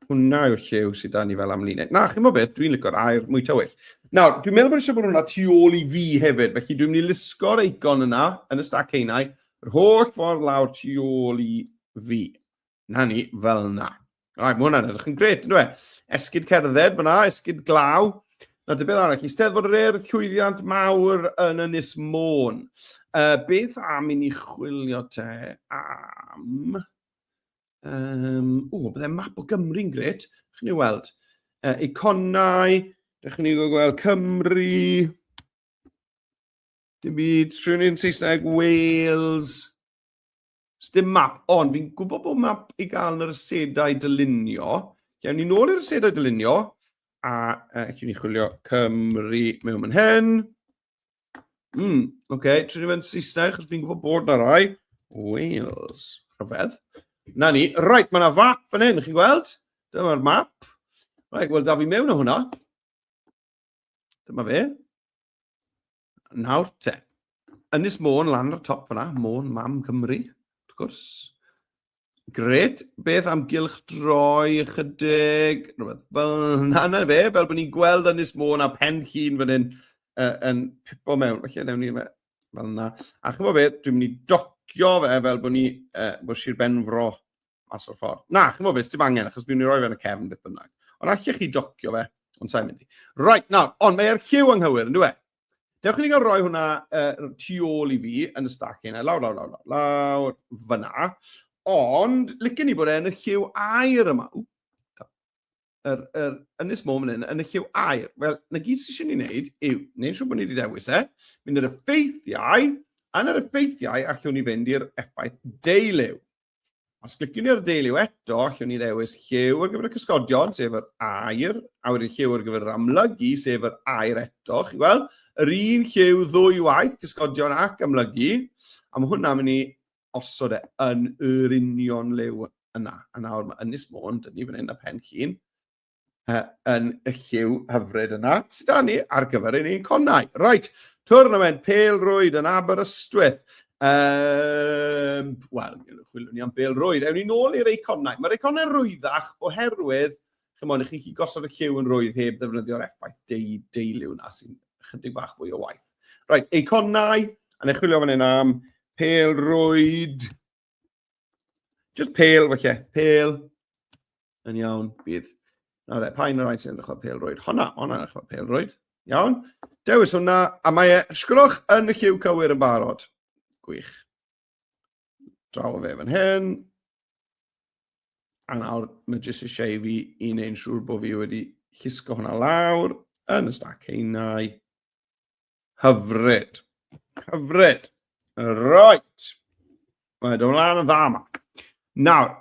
Hwna yw'r lliw sydd da ni fel amlinau. Na, chi'n meddwl beth, dwi'n licio'r air mwy tywyll. Nawr, dwi'n meddwl bod eisiau bod hwnna tu ôl i fi hefyd, felly dwi'n mynd i lusgo'r eicon yna yn y stac einau, yr holl ffordd lawr tu ôl i fi. Na ni, fel yna. Rai, mae hwnna'n edrych yn gret, ynddo e? Esgid cerdded fyna, esgid glaw. Na, dy beth arall, i steddfod yr erdd llwyddiant mawr yn Ynys Môn. Beth am i ni chwilio te am... byddai map o Gymru'n gret. Dych chi'n ei weld. Eiconau, dych chi'n ei gweld Cymru. Dim byd, rhywun yn Saesneg, Wales. Dim map, ond fi'n gwybod bod map i gael yn yr ysedau dylunio. Gewn ni nôl i'r ysedau dylunio, a gewn ni chwilio Cymru mewn yn hyn. Trwy ni fynd Saesneg, chos fi'n gwybod bod na rai. Wales, rhyfedd. Na ni, reit, mae yna fap fan hyn, chi'n gweld? Dyma'r map. Reit, wel, da fi mewn o hwnna. Dyma fe. Nawr te. Ynys Môn, lan ar top fyna. Môn, mam Cymru, wrth gwrs. Gret. Beth am gylch droi ychydig. Rhywbeth fel na fe, fel bod ni'n gweld Ynys Môn a pen llun fan hyn yn pipo mewn. Felly, newn ni fel yna. A chi'n gwybod beth, dwi'n mynd i docio fe fel bod ni, bod Sir Benfro mas o'r ffordd. Na, chi'n gwybod beth, dim angen, achos dwi'n mynd i roi fe yn y cefn beth bynnag. Ond allech chi docio fe, ond sa'n mynd i. Right, nawr, ond mae'r lliw anghywir, yn dwi? Dewch i ni gael roi hwnna tu ôl i fi yn y stac hynna, lawr fyna. Ond, licen ni bod e'n y lliw air yma. Ynys Môn yn y lliw air. Wel, na gyd sy'n eisiau ni wneud yw, neu'n siŵr bod ni wedi dewis mynd i'r effeithiau, yn yr effeithiau allwn ni fynd i'r effaith deuliw. Os gliciwn ni ar deuliw eto, allwn ni ddewis lliw ar gyfer y cysgodion, sef yr air, a wedyn lliw ar gyfer yr amlygu, sef yr air eto. Chi'n gweld? Yr un lliw ddwy waith, cysgodion ac amlygu, a mae hwnna'n mynd i osod yn yr union liw yna. A nawr mae Ynys Môn, dyn ni fan hyn y pen llun, yn y lliw hyfryd yna, sydd da ni ar gyfer ein eiconau. Right, twrnament pêl-rwyd yn Aberystwyth. Wel, chwilio ni am pêl-rwyd. Ewn ni nôl i'r eiconau. Mae'r eiconau rwyddach oherwydd, chymod, chi chi gosod y lliw yn rwydd heb ddefnyddio'r effaith deuliw yna sy'n chydig bach fwy o waith. Right, eiconau, a neu chwilio fan hyn am pêl-rwyd. Just pêl, felly, pêl. Yn iawn, bydd. Nawr, pa'n yr rhaid sy'n edrych o'r pêl-rwyd. Hwna'n edrych o'r pêl-rwyd. Iawn. Dewis hwnna, a mae sgwylwch yn y lliw cywir yn barod. Gwych. Draw o fe fan hyn. A nawr, mae jyst eisiau i fi i wneud siŵr bod fi wedi llusgo hwnna lawr yn y stac heinau. Hyfryd. Hyfryd. Right. Mae'n dod ymlaen yn dda yma. Nawr,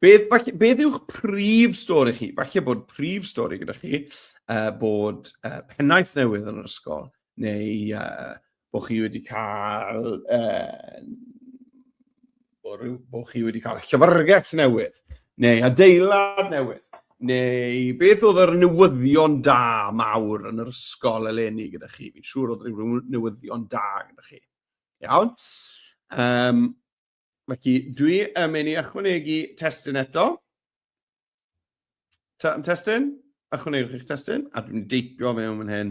beth yw'ch prif stori chi? Falle bod prif stori gyda chi bod pennaeth newydd yn yr ysgol, neu bod chi wedi cael llyfrgell newydd, neu adeilad newydd, neu beth oedd yr newyddion da mawr yn yr ysgol eleni gyda chi? Fi'n siŵr oedd yr newyddion da gyda chi. Iawn? Felly, dwi yn mynd i ychwanegu testyn eto. Testyn? Ychwanegwch eich testyn. A dwi'n deipio mewn fan hyn.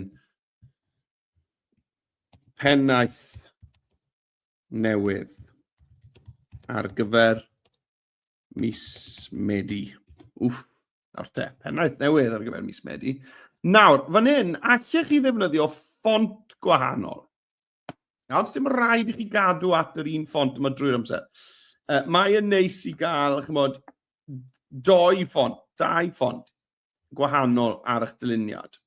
Pennaeth newydd ar gyfer mis Medi. Wff, nawr te, pennaeth newydd ar gyfer mis Medi. Nawr, fan hyn, allech chi ddefnyddio ffont gwahanol. Nawr, dim rhaid i chi gadw at yr un ffont yma drwy'r amser. Mae yn neis i gael, chymod, dau ffont gwahanol ar eich dyluniad.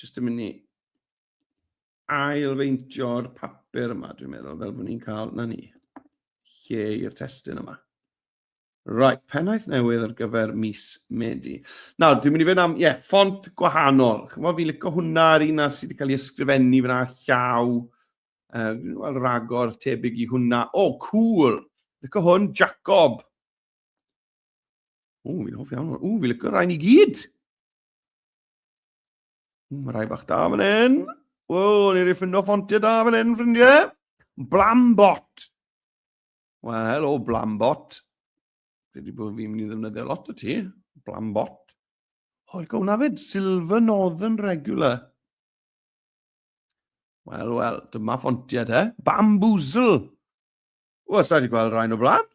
Jyst yn mynd i ailfeintio'r papur yma, dwi'n meddwl, fel bod ni'n cael, na ni, lle i'r testyn yma. Right, pennaeth newydd ar gyfer mis Medi. Nawr, dwi'n mynd i fynd am, ffont gwahanol. Chymod, fi'n licio hwnna ar un sydd wedi cael ei ysgrifennu fyna llaw. Wel, ragor tebyg i hwnna. O, cool! Licio hwn, Jacob. O, fi'n hoffi iawn. O, fi'n licio rhain i gyd. Mae rai bach da fan hyn. O, ni'n ffindo ffontiau da fan hyn, ffrindiau. Blambot. Wel, helo, Blambot. Credu bod fi'n mynd i ddefnyddio lot o ti. Blambot. O, licio hwnna fyd. Silver Northern Regular. Wel, dyma ffontiau te. Bamboozle. O, sa'i wedi gweld rhain o blaen.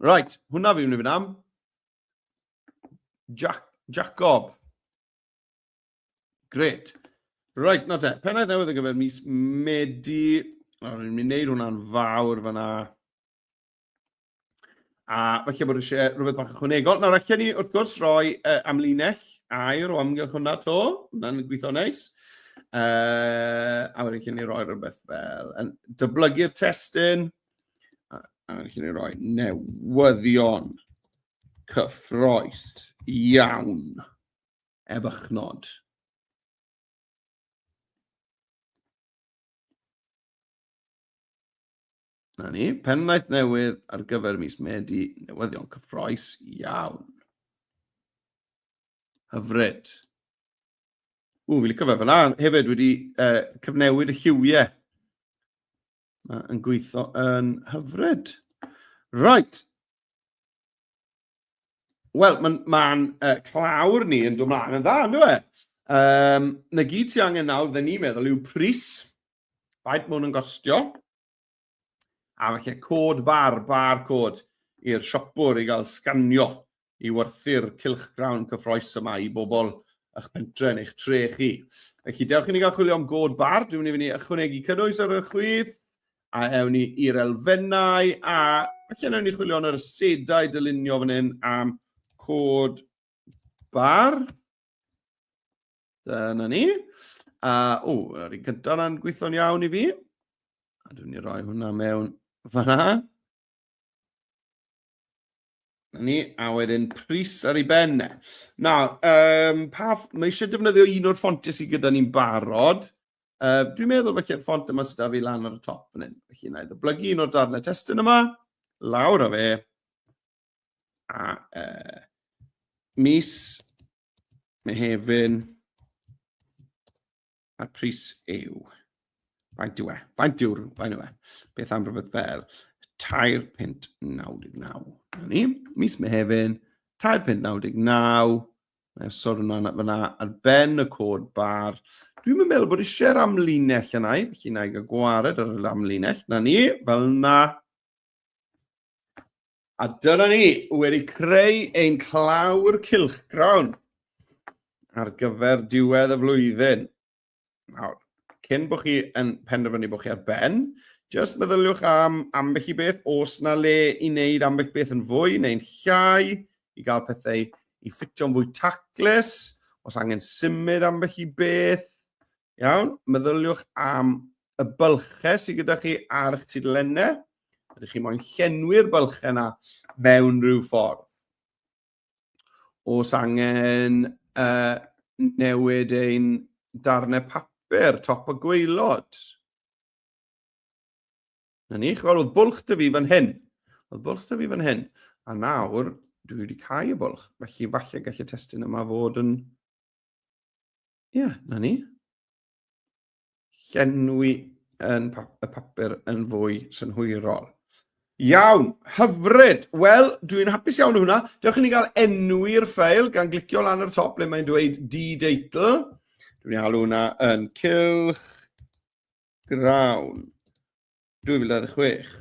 Right, hwnna fi'n mynd i fynd am. Jacob. Great. Right, na te. Pennaeth newydd ar gyfer mis Medi. Ni'n mynd i wneud hwnna'n fawr fan'na. A falle bod eisiau rhywbeth bach ychwanegol. Nawr, allan ni wrth gwrs roi amlinell air o amgylch hwnna to. Hwnna'n gweithio neis. A wedyn allan ni roi rhywbeth fel dyblygu'r testyn. A allan ni roi newyddion cyffroes iawn ebychnod. Na ni, pennaeth newydd ar gyfer mis Medi, newyddion cyffroes iawn. Hyfryd. Fi'n licio fe fyna. Hefyd wedi cyfnewid y lliwiau. Yn gweithio yn hyfryd. Right. Wel, mae'n clawr ni yn dod mlaen yn dda, ynddo e? Na gyd ti angen nawr, dda ni'n meddwl, yw pris. Faint mwyn yn gostio. A falle cod barcode i'r siopwr i gael sganio i werthu'r cylchgrawn cyffroes yma i bobl eich pentre neu'ch tre chi. Felly, dewch i ni gael chwilio am god bar. Dwi'n mynd i fynd i ychwanegu cynnwys ar y chwith. A ewn ni i'r elfennau. A falle ewn ni chwilio am yr asedau dylunio fan hyn am cod bar. Dyna ni. Yr un cyntaf yna'n gweithio'n iawn i fi. A dwi'n mynd i roi hwnna mewn fan'na. A wedyn pris ar ei benne. Nawr, mae eisiau defnyddio un o'r ffontiau sydd gyda ni'n barod. Dwi'n meddwl felly'r ffont yma sydd â fi lan ar y top fan hyn. Felly, na i ddyblygu un o'r darnau testyn yma. Lawr o fe. A mis Mehefin. A'r pris yw. Faint yw e? Beth am rhywbeth fel £3.99. Mis Mehefin, £3.99. Mae'n sôn hwnna fyna ar ben y cod bar. Dwi'n meddwl bod eisiau'r amlinell yna. Felly na i gael gwared ar yr amlinell. Na ni, fel na. A dyna ni, wedi creu ein clawr cylchgrawn ar gyfer diwedd y flwyddyn. Nawr, cyn bod chi yn penderfynu bod chi ar ben, Just meddyliwch am ambell i beth, os na le i wneud ambell beth yn fwy neu'n llai, i gael pethau i ffitio'n fwy taclus, os angen symud ambell i beth. Iawn, meddyliwch am y bylchau sydd gyda chi ar eich tudalennau. Ydych chi moyn llenwi'r bylchau yna mewn rhyw ffordd. Os angen newid ein darnau papur, top o gwaelod. Na ni, oedd bwlch dy fi fan hyn. Oedd bwlch dy fi fan hyn. A nawr, dwi wedi cael y bwlch. Felly, falle gall y testyn yma fod yn... Ie, na ni. Llenwi y papur yn fwy synhwyrol. Iawn, hyfryd. Wel, dwi'n hapus iawn o hwnna. Dewch i ni gael enwi'r ffeil gan glicio lan ar y top le mae'n dweud D-Deitle. Dwi'n alw hwnna yn cylch grawn 2016.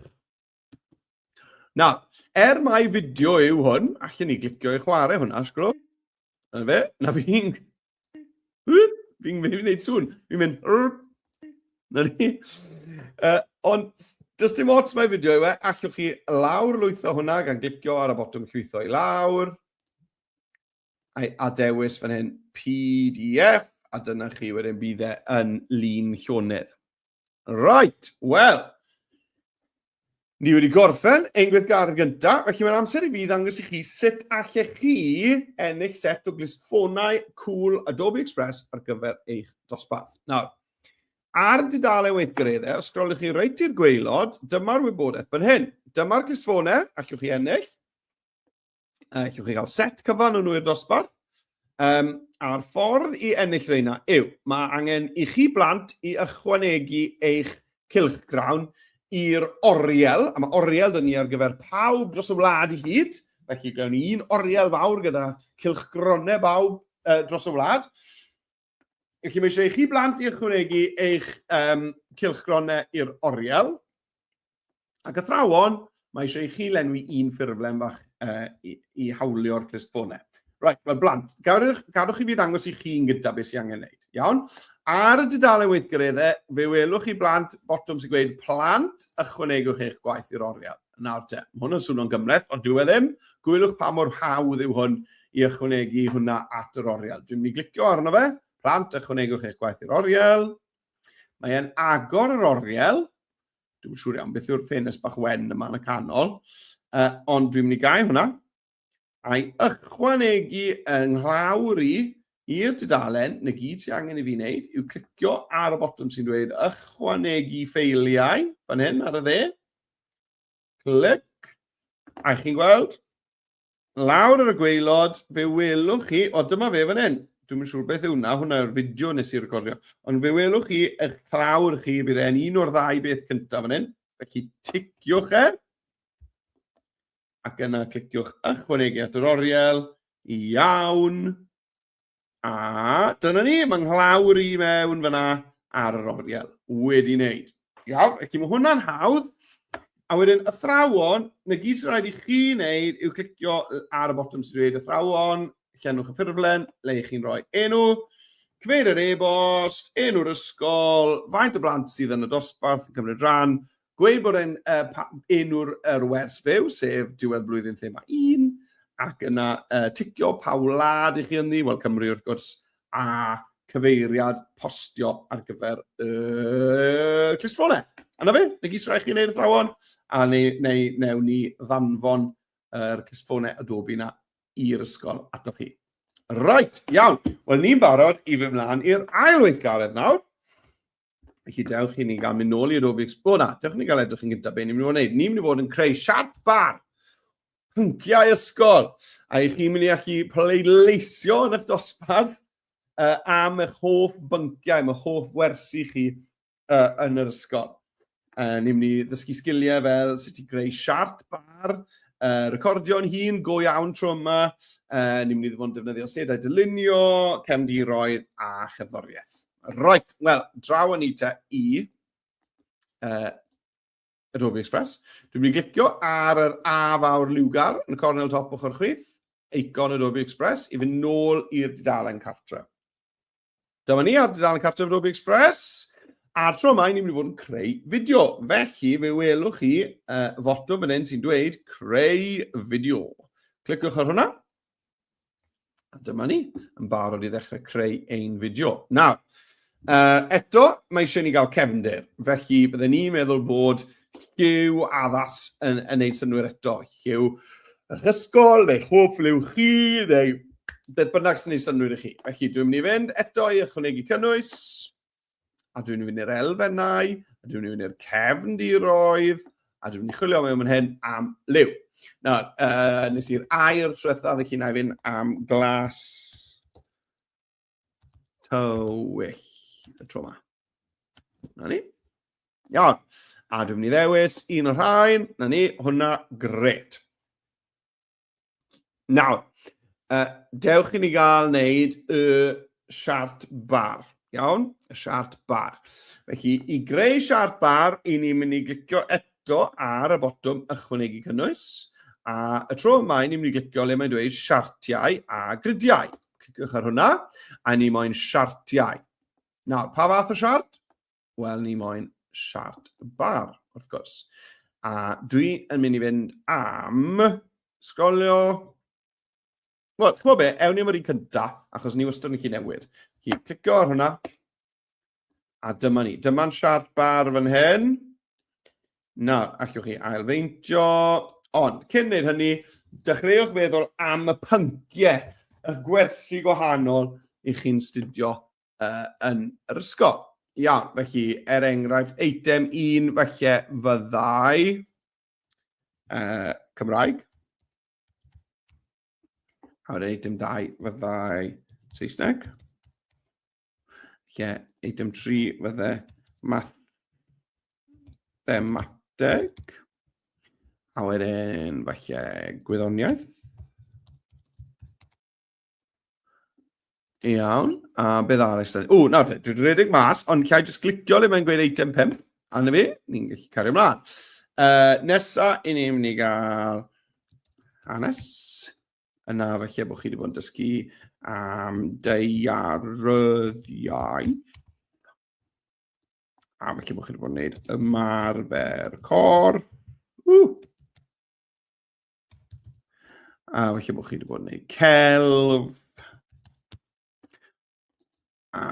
Nawr, mai fideo yw hwn, allan ni glicio i chwarae hwnna, sgrw. Yna fe, na fi'n gwneud sŵn. Fi'n mynd... Na ni. Ond, does dim ots mai fideo yw allwch chi lawr lwytho hwnna gan glicio ar y botwm llwytho i lawr. A dewis fan hyn PDF, a dyna chi wedyn bydd e yn lun llonydd. Right, wel. Ni wedi gorffen ein gweithgaredd gyntaf, felly mae'n amser i fi ddangos i chi sut allech chi ennill set o glistfonau cool Adobe Express ar gyfer eich dosbarth. Nawr, ar dudalen weithgareddau, os sgrolwch chi reit i'r gwaelod, dyma'r wybodaeth fan hyn. Dyma'r glistfonau, allwch chi ennill. Allwch chi gael set cyfan o nhw i'r dosbarth. A'r ffordd i ennill reina yw, mae angen i chi blant i ychwanegu eich cylchgrawn i'r oriel, a mae oriel dyn ni ar gyfer pawb dros y wlad i hyd, felly gawn ni un oriel fawr gyda cylchgronau bawb dros y wlad. Felly mae eisiau i chi blant i ychwanegu eich cylchgronau i'r oriel, ac athrawon, mae eisiau i chi lenwi un ffurflen fach i hawlio'r glistfonau. Right, wel blant, gadwch chi fi ddangos i chi'n gyda beth sy'n angen wneud. Iawn? Ar y dudalen weithgareddau, fe welwch chi blant botwm sy'n gweud plant ychwanegwch eich gwaith i'r oriel. Nawr te, mae hwnna'n swnio'n gymleth, ond dwi ddim. Gwylwch pa mor hawdd yw hwn i ychwanegu hwnna at yr oriel. Dwi'n mynd i glicio arno fe, plant ychwanegwch eich gwaith i'r oriel. Mae'n agor yr oriel. Dwi'n siŵr iawn beth yw'r penes bach wen yma yn y canol. Ond dwi'n mynd i gau hwnna. A'i ychwanegu yng nghlawr i'r dudalen, na gyd sy'n angen i fi wneud, yw clicio ar y botwm sy'n dweud ychwanegu ffeiliau, fan hyn ar y dde. Clic. A chi'n gweld, lawr ar y gwaelod, fe welwch chi, o dyma fe fan hyn. Dwi'n siŵr beth yw hwnna yw'r fideo nes i recordio. Ond fe welwch chi, eich clawr chi, bydd e'n un o'r ddau beth cyntaf fan hyn. Felly ticiwch e. Ac yna cliciwch ychwanegu at yr oriel, iawn, a dyna ni, mae'n nghlawr i mewn fyna ar yr oriel, wedi wneud. Iawn, ac mae hwnna'n hawdd, a wedyn athrawon, na gyd sy'n rhaid i chi wneud yw clicio ar y botwm sy'n dweud athrawon, llenwch y ffurflen, le chi'n rhoi enw, cyfeir yr e-bost, enw'r ysgol, faint o blant sydd yn y dosbarth yn cymryd rhan, gweud bod enw'r wers fyw, sef Diwedd Blwyddyn Thema 1, ac yna ticio pa wlad i chi ynddi, wel Cymru wrth gwrs, a cyfeiriad postio ar gyfer glistfonau. Yna fe, na gyd sy'n rhaid chi wneud athrawon, a newn ni ddanfon yr glistfonau Adobe na i'r ysgol ato chi. Right, iawn. Wel, ni'n barod i fy mlaen i'r ail weithgaredd nawr. Felly dewch i ni gael mynd nôl i Adobe Express. Dewch i ni gael edrych yn gyda be ni'n mynd i fod yn gwneud. Ni'n mynd i fod yn creu siart bar, pynciau ysgol, a i chi'n mynd i allu pleidleisio yn eich dosbarth am eich hoff bynciau, am eich hoff wersi chi yn yr ysgol. Ni'n mynd i ddysgu sgiliau fel sut i greu siart bar, recordio'n hun go iawn tro yma, ni'n mynd i fod yn defnyddio sedau dylunio, cefndiroedd a cherddoriaeth. Right, wel, draw yn ni te i Adobe Express. Dwi'n mynd i glicio ar yr A fawr liwgar yn y cornel top ochr chwith, eicon Adobe Express, i fynd nôl i'r dudalen cartre. Dyma ni ar dudalen cartre Adobe Express, A tro yma, ni'n mynd i fod yn creu fideo. Felly, fe welwch chi fotwm fan hyn sy'n dweud creu fideo. Cliciwch ar hwnna. A dyma ni, yn barod i ddechrau creu ein fideo. Nawr, eto, mae eisiau ni gael cefndir. Felly, byddwn ni'n meddwl bod Lliw addas yn neud synwyr eto. Lliw ysgol, neu hwp liw chi, neu beth bynnag sy'n neud synwyr i chi. Felly, dwi'n mynd i fynd eto i ychwanegu cynnwys, a dwi'n mynd i'r elfennau, a dwi'n mynd i'r cefndiroedd, a dwi'n mynd i chwilio mewn hyn am liw. Nawr, nes i'r air trwetha, felly na i fynd am glas tywyll y tro yma. Na ni. Iawn. A dwi'n mynd i ddewis un o'r rhain. Na ni, hwnna, gret. Nawr, dewch i ni gael wneud y siart bar. Iawn? Y siart bar. Felly, i greu siart bar, i ni'n mynd i glicio eto ar y botwm ychwanegu cynnwys. A y tro yma, ni'n mynd i glicio le mae'n dweud siartiau a gridiau. Cliciwch ar hwnna, a ni moyn siartiau. Nawr, pa fath o siart? Wel, ni moyn siart bar, wrth gwrs. A dwi yn mynd i fynd am sgrolio. Wel, chmo be, ewn ni am yr un cyntaf, achos ni wastad yn gallu newid. Felly, clicio ar hwnna. A dyma ni. Dyma'n siart bar fan hyn. Nawr, allwch chi ailfeintio. Ond, cyn neud hynny, dechreuwch feddwl am y pynciau, y gwersi gwahanol i chi'n studio yn yr ysgol. Iawn, felly, enghraifft, eitem 1, felly fyddai Cymraeg. A wedyn eitem 2, fyddai Saesneg. Felly, eitem 3, fyddai mathemateg. A wedyn, felly, gwyddoniaeth. Iawn, a beth arall? Nawr te, dwi'n rhedeg mas, ond llai jyst glicio le mae'n gweud eitem 5. A na fi, ni'n gallu cario ymlaen. Nesa, i ni'n mynd i gael hanes. Yna, felly, bod chi wedi bod yn dysgu am daearyddiaeth. A felly, bod chi wedi bod yn gwneud ymarfer cor. A felly, bod chi wedi bod yn gwneud celf. A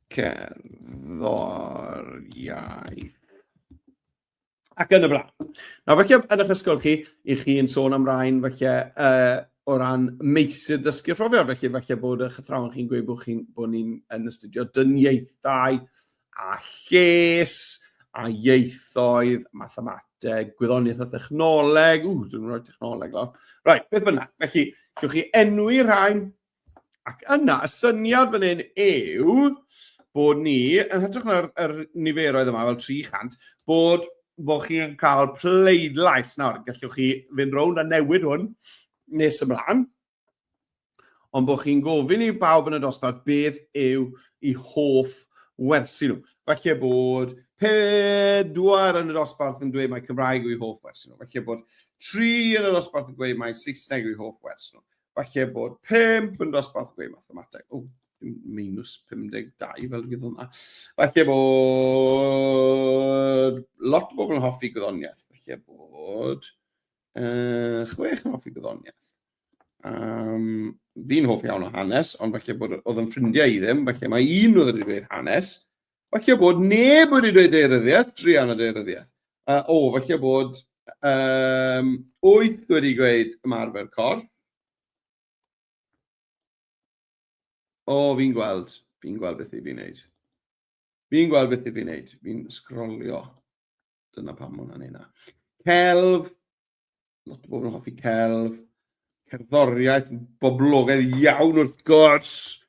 cerddoriaeth. Ac yn y blaen. Nawr, felly, yn eich ysgol chi, i chi yn sôn am rain, felly, o ran meysydd dysgu profiad, felly bod eich athrawon chi'n gweud bod ni'n yn astudio dyniaethau a lles, a ieithoedd, mathemateg, gwyddoniaeth a technoleg. Dwi'n rhoi technoleg lawr. Right, beth bynnag. Felly, gewch chi enwi rhain. Ac yna, y syniad fan hyn yw bod ni, yn hytrach na'r niferoedd yma fel 300, bod chi'n cael pleidlais. Nawr, gallwch chi fynd rownd a newid hwn nes ymlaen, ond bod chi'n gofyn i bawb yn y dosbarth beth yw eu hoff wersi nhw. Felly bod 4 yn y dosbarth yn dweud mae Cymraeg yw eu hoff wersi nhw. Felly bod 3 yn y dosbarth yn dweud mae Saesneg yw eu hoff wersi nhw. Felly bod 5 yn dosbarth gweud mathemateg. Minus 52 fel gyda hwnna. Felly bod lot o bobl yn hoffi gwyddoniaeth. Felly bod 6 yn hoffi gwyddoniaeth. Fi'n hoffi iawn o hanes, ond felly bod oedd yn ffrindiau i ddim. Felly mae un oedd wedi dweud hanes. Felly bod neb wedi dweud deiryddiaeth, 3 yn y deiryddiaeth. Felly bod 8 wedi gweud ymarfer corff. Fi'n gweld beth i fi'n neud. Fi'n sgrolio. Dyna pam hwnna'n neud na. Celf. Lot o bobl yn hoffi celf. Cerddoriaeth, boblogaidd iawn wrth gwrs.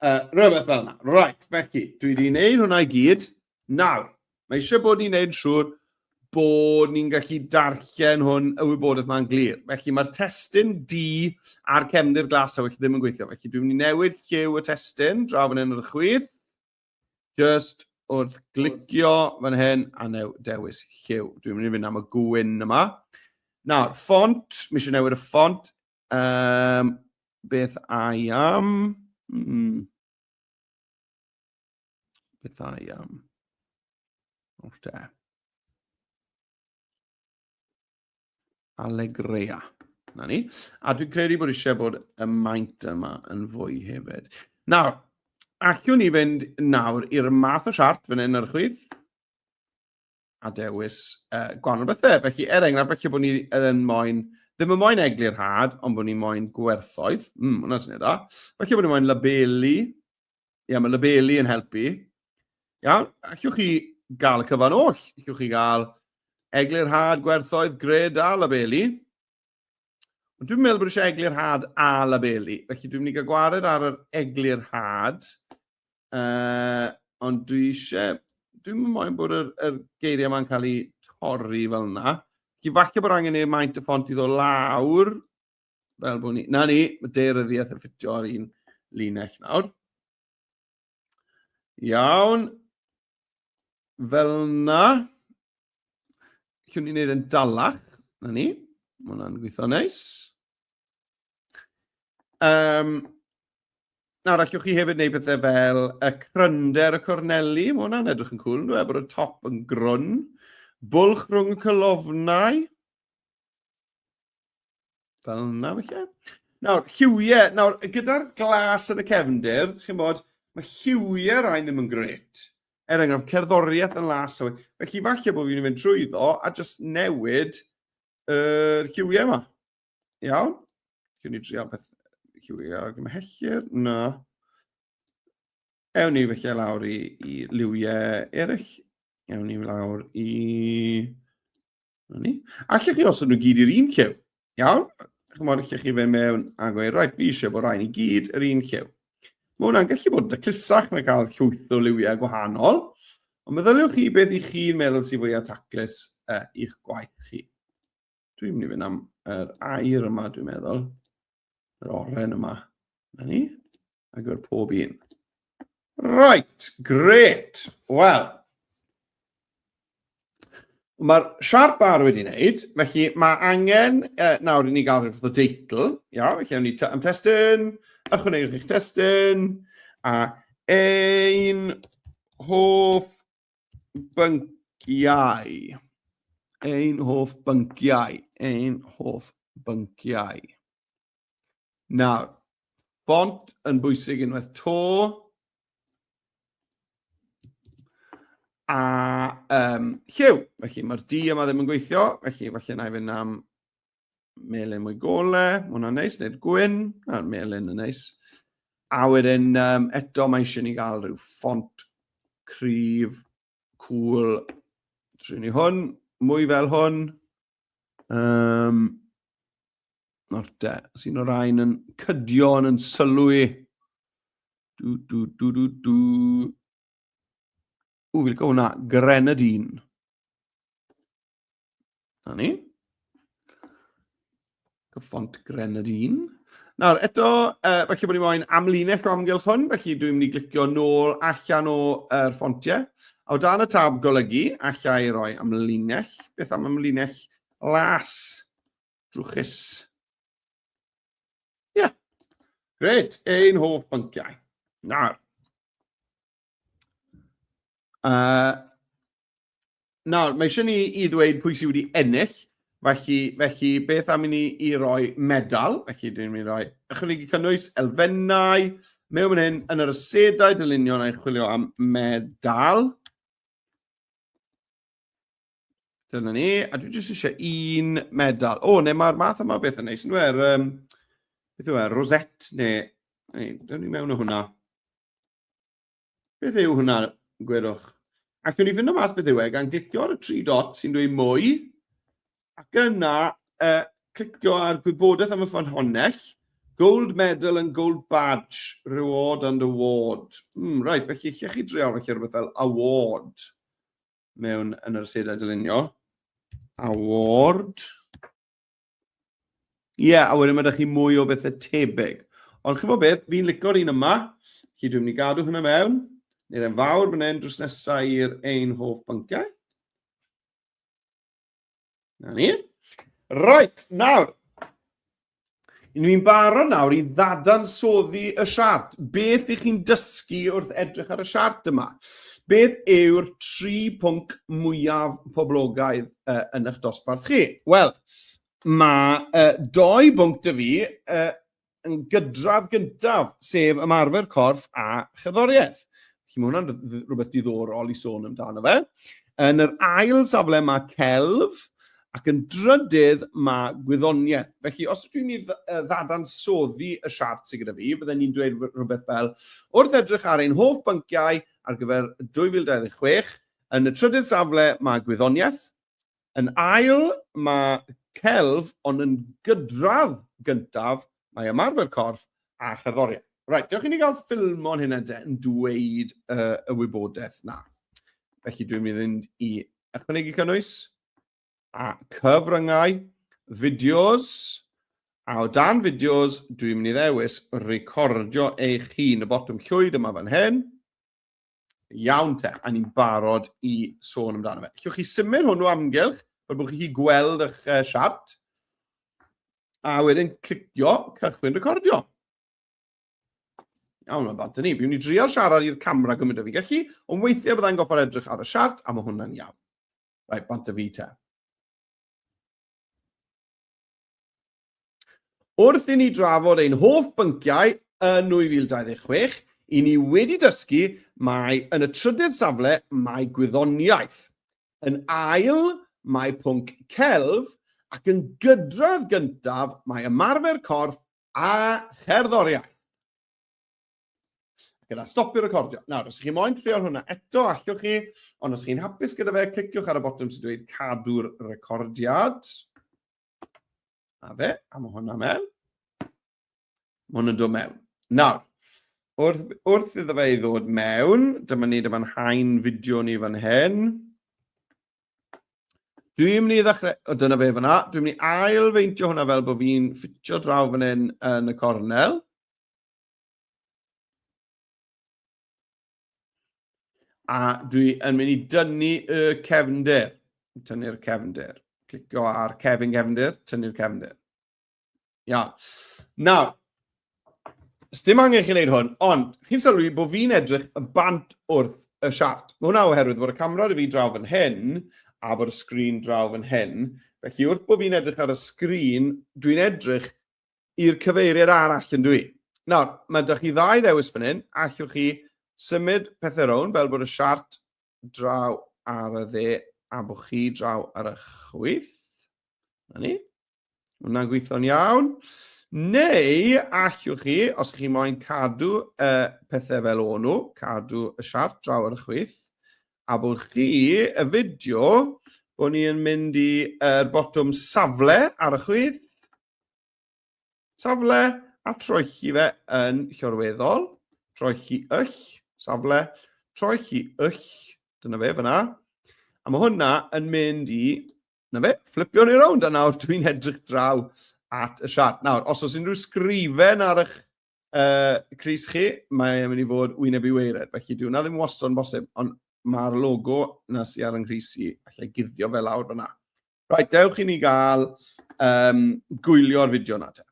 Rhywbeth fel yna. Right, felly, dwi wedi gwneud hwnna i gyd. Nawr, mae eisiau bod ni'n gwneud siŵr bod ni'n gallu darllen hwn y wybodaeth ma'n glir. Felly mae'r testyn D a'r cefndir glas tywyll ddim yn gweithio. Felly dwi'n mynd i newid lliw y testyn, draw fan hyn ar y chwith. Just wrth glicio fan hyn a dewis lliw. Dwi'n mynd i fynd am y gwyn yma. Nawr, ffont, mi eisiau newid y ffont. Beth I am? Bethau o'r de. Allegria. Na ni. A dwi'n credu bod eisiau bod y maint yma yn fwy hefyd. Nawr, allwn ni fynd nawr i'r math o siart fan hyn ar y chwith a dewis gwahanol bethau. Felly, enghraifft, felly bod ni ddim yn moyn eglur had, ond bod ni moyn gwerthoedd. Hwna'n syniad da. Felly bod ni moyn labelu. Ie, mae labelu yn helpu. Iawn, allwch chi gael y cyfan oll. Allwch chi gael eglur had, gwerthoedd, gred a labelu. Ond dwi'n meddwl bod eisiau eglur had a labelu. Felly dwi'n mynd i gael gwared ar yr eglur had. Ond dwi'n moyn bod yr geiriau yma'n cael ei torri fel yna. Felly falle bod angen ei maint y ffont i ddod lawr. Fel bod ni... Na ni, mae deiryddiaeth yn ffitio ar un linell nawr. Iawn. Fel yna. Llwn ni'n gwneud yn dalach. Na ni. Mae hwnna'n gweithio neis. Nawr, allwch chi hefyd wneud bethau fel y crynder y corneli. Mae hwnna'n edrych yn cwl, dwi'n bod y top yn grwn. Bwlch rhwng y cylofnau. Fel yna, felly. Nawr, lliwiau. Nawr, gyda'r glas yn y cefndir, chi'n bod, mae lliwiau rhain ddim yn gret. Enghraifft, cerddoriaeth yn las. Felly, falle bod fi'n mynd trwyddo a jyst newid yr lliwiau yma. Iawn? Cyn ni drio beth lliwiau ar gymhellir? Na. Ewn ni felly lawr i liwiau eraill. Ewn ni lawr i... Allech chi os nhw gyd i'r un lliw. Iawn? Chymod, allech chi fe mewn a gweud, rhaid, fi eisiau bod rhaid i gyd yr un lliw. Mae hwnna'n gallu bod daclusach na cael llwyth o liwiau gwahanol, ond meddyliwch chi beth i chi'n meddwl sy'n fwy taclus i'ch gwaith chi. Dwi'n mynd i fynd am yr air yma, dwi'n meddwl. Yr oren yma. Na ni. Ac yr pob un. Right, great. Wel. Mae'r siart bar wedi wneud, felly mae angen, nawr i ni gael rhywbeth o deitl. Ia, felly awn ni am testyn. Ychwanegwch eich testyn, a ein hoff bynciau. Ein hoff bynciau. Ein hoff bynciau. Nawr, font yn bwysig unwaith to. A lliw. Felly mae'r D yma ddim yn gweithio, felly falle na i fynd am melyn mwy gole, mae hwnna'n neis, nid gwyn, na'r melyn yn neis. A wedyn, eto mae eisiau ni gael rhyw ffont cryf, cool, trwy ni hwn, mwy fel hwn. Nawr de, os un o'r rhain yn cydion yn sylwi. Fi'n gael hwnna, Grenadine. Na ni. Ffont Grenadine. Nawr, eto, felly bod ni moyn amlinell o amgylch hwn, felly dwi'n mynd i glicio nôl allan o'r ffontiau. A o dan y tab golygu, allai i roi amlinell. Beth am amlinell las drwchus. Ie. Gret, ein hoff bynciau. Nawr. Nawr, mae eisiau ni i ddweud pwy sydd wedi ennill. Felly, beth am i ni i roi medal? Felly, dwi'n mynd i roi ychwanegu cynnwys elfennau. Mewn fan hyn, yn yr asedau dylunio na i chwilio am medal. Dyna ni. A dwi'n jyst eisiau un medal. O, neu mae'r math yma beth yn neis. Beth yw e? Rosette, neu... Dyna ni mewn o hwnna. Beth yw hwnna, gwedwch? Ac yn i fynd o mas beth yw e, gan glicio ar y 3 dot sy'n dweud mwy. Ac yna, clicio ar gwybodaeth am y ffynhonnell, gold medal and gold badge, reward and award. Right, felly lle chi dreol felly rhywbeth fel award mewn yn yr asedau dylunio. Award. Ie, a wedyn mae ydych chi mwy o bethau tebyg. Ond chi'n fawr beth, fi'n licio'r un yma, chi dwi'n mynd i gadw hwnna mewn, neu'r yn fawr fan hyn drws nesaf i'r ein hoff bynciau. Na ni. Right, nawr. Ni'n barod nawr i ddadansoddi y siart. Beth ych chi'n dysgu wrth edrych ar y siart yma? Beth yw'r 3 pwnc mwyaf poblogaidd yn eich dosbarth chi? Wel, mae 2 bwnc dy fi yn gydradd gyntaf, sef ymarfer corff a cherddoriaeth. Felly mae hwnna'n rhywbeth diddorol i sôn amdano fe. Yn yr ail safle mae celf, ac yn drydydd mae gwyddoniaeth. Felly, os dwi'n mynd i ddadansoddi y siart sydd gyda fi, byddwn ni'n dweud rhywbeth fel, wrth edrych ar ein hoff bynciau ar gyfer 2026, yn y trydydd safle mae gwyddoniaeth, yn ail mae celf, ond yn gydradd gyntaf mae ymarfer corff a cherddoriaeth. Right, dewch i ni gael ffilm o'n hynny yn dweud y wybodaeth na. Felly dwi'n mynd i ychwanegu cynnwys a cyfryngau, fideos, a o dan fideos dwi'n mynd i ddewis recordio eich hun y botwm llwyd yma fan hyn. Iawn te, a ni'n barod i sôn amdano fe. Llwch chi symud hwnnw amgylch, fel bod chi gweld eich siart, a wedyn clicio cychwyn recordio. Iawn, mae'n bant ni. Fi'n mynd i drial siarad i'r camera gymryd o fi gallu, ond weithiau byddai'n goffa'r edrych ar y siart, a mae hwnna'n iawn. Right, bant y fi te. Wrth i ni drafod ein hoff bynciau yn 2026, i ni wedi dysgu mae yn y trydydd safle mae gwyddoniaeth. Yn ail mae pwnc celf, ac yn gydradd gyntaf mae ymarfer corff a cherddoriaeth. Gyda stopio recordio. Nawr, os chi moyn trio hwnna eto, allwch chi, ond os chi'n hapus gyda fe, cliciwch ar y botwm sy'n dweud cadw'r recordiad. A fe, a mae hwnna mewn. Mae hwnna'n dod mewn. Nawr, wrth iddo fe i ddod mewn, dyma ni dyma'n haen fideo ni fan hyn. Dwi'n mynd i ddechrau, dyna fe fyna, dwi'n mynd i ail-feintio hwnna fel bod fi'n ffitio draw fan hyn yn y cornel. A dwi yn mynd i dynnu y cefndir. Tynnu'r cefndir. Clicio ar cefndir, tynnu'r cefndir. Iawn. Nawr, dim angen chi'n neud hwn, ond chi'n sylwi bod fi'n edrych y bant wrth y siart. Mae hwnna oherwydd bod y camera dy fi draw fan hyn, a bod y sgrin draw fan hyn. Felly wrth bod fi'n edrych ar y sgrin, dwi'n edrych i'r cyfeiriad arall yn dwi. Nawr, mae ydych chi ddau ddewis fan hyn, allwch chi symud pethau rown, fel bod y siart draw ar y dde, a bod chi draw ar y chwith. Na ni. Hwna'n gweithio'n iawn. Neu allwch chi, os chi moyn cadw pethau fel o'n nhw, cadw y siart draw ar y chwith, a bod chi, y fideo, bod ni'n mynd i'r botwm safle ar y chwith, safle, a troelli fe yn llorweddol, troelli yll, safle, troelli yll, dyna fe fyna, a mae hwnna yn mynd i, na fe, flipio ni rownd, a nawr dwi'n edrych draw at y siart. Nawr, os oes unrhyw sgrifen ar eich crys chi, mae'n mynd i fod wyneb i weired, felly dwi'n ddim wastad yn bosib, ond mae'r logo na sy'n ar yng Nghris i allai guddio fel lawr fyna. Right, dewch i ni gael gwylio'r fideo na te.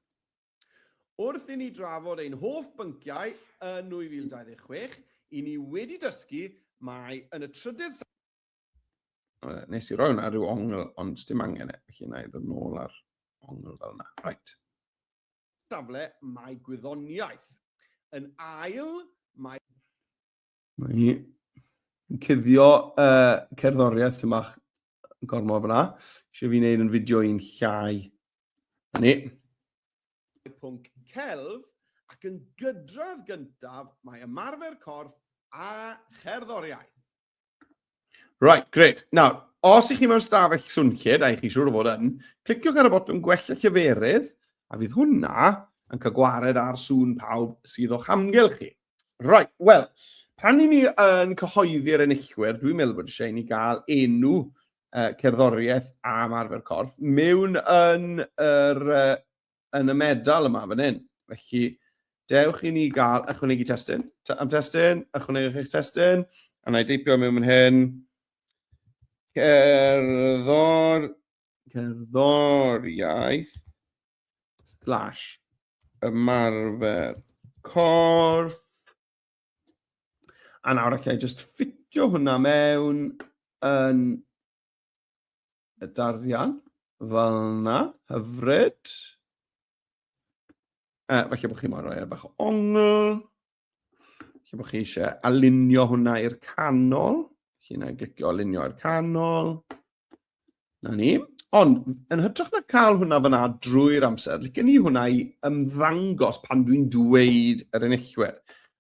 Wrth i ni drafod ein hoff bynciau yn 2026, i ni wedi dysgu mae yn y trydydd... Nes i roi hwnna rhyw ongl, ond dim angen e, felly na i ddod nôl ar ongl fel yna. Right. Safle mae gwyddoniaeth. Yn ail, mae... Yn cuddio cerddoriaeth ymach gormod fyna. Eisiau fi wneud yn fideo i'n llai. Ni. Pwnc celf, ac yn gydradd gyntaf mae ymarfer corff a cherddoriaeth. Right, great. Nawr, os ych chi mewn stafell swnllyd, a ych chi siŵr o fod yn, cliciwch ar y botwm gwella lleferydd, a fydd hwnna yn cael gwared ar sŵn pawb sydd o'ch amgylch chi. Right, wel, pan i ni yn cyhoeddi'r enillwyr, dwi'n meddwl bod eisiau ni gael enw cerddoriaeth a ymarfer corff mewn yn y medal yma fan hyn. Felly, dewch i ni gael ychwanegu testyn. Am testyn, ychwanegu eich testyn. A na i deipio mewn fan hyn. Cerddoriaeth / ymarfer corff. A nawr allai just ffitio hwnna mewn yn y darian, fel yna, hyfryd. Felly bod chi moyn rhoi bach o ongl. Felly bod chi eisiau alunio hwnna i'r canol. Felly yna glicio alunio i'r canol. Na ni. Ond, yn hytrach na cael hwnna fyna drwy'r amser, licen ni hwnna i ymddangos pan dwi'n dweud yr enillwyr.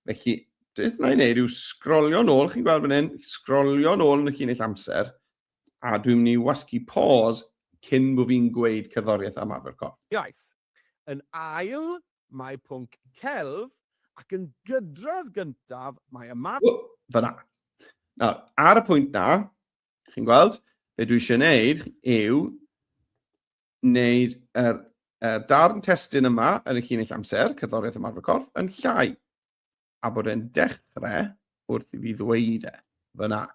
Felly, beth na i wneud yw sgrolio nôl, chi'n gweld fan hyn, sgrolio nôl yn y llinell amser, a dwi'n mynd i wasgu pause cyn bod fi'n gweud cerddoriaeth am arfer corff. Iaith. Yn ail, mae pwnc celf, ac yn gydrodd gyntaf, mae ymarfer... Fyna. Nawr, ar y pwynt na, chi'n gweld, be dwi eisiau wneud yw wneud y darn testyn yma yn y llinell amser, cerddoriaeth ymarfer corff, yn llai. A bod e'n dechrau wrth i fi ddweud fyna.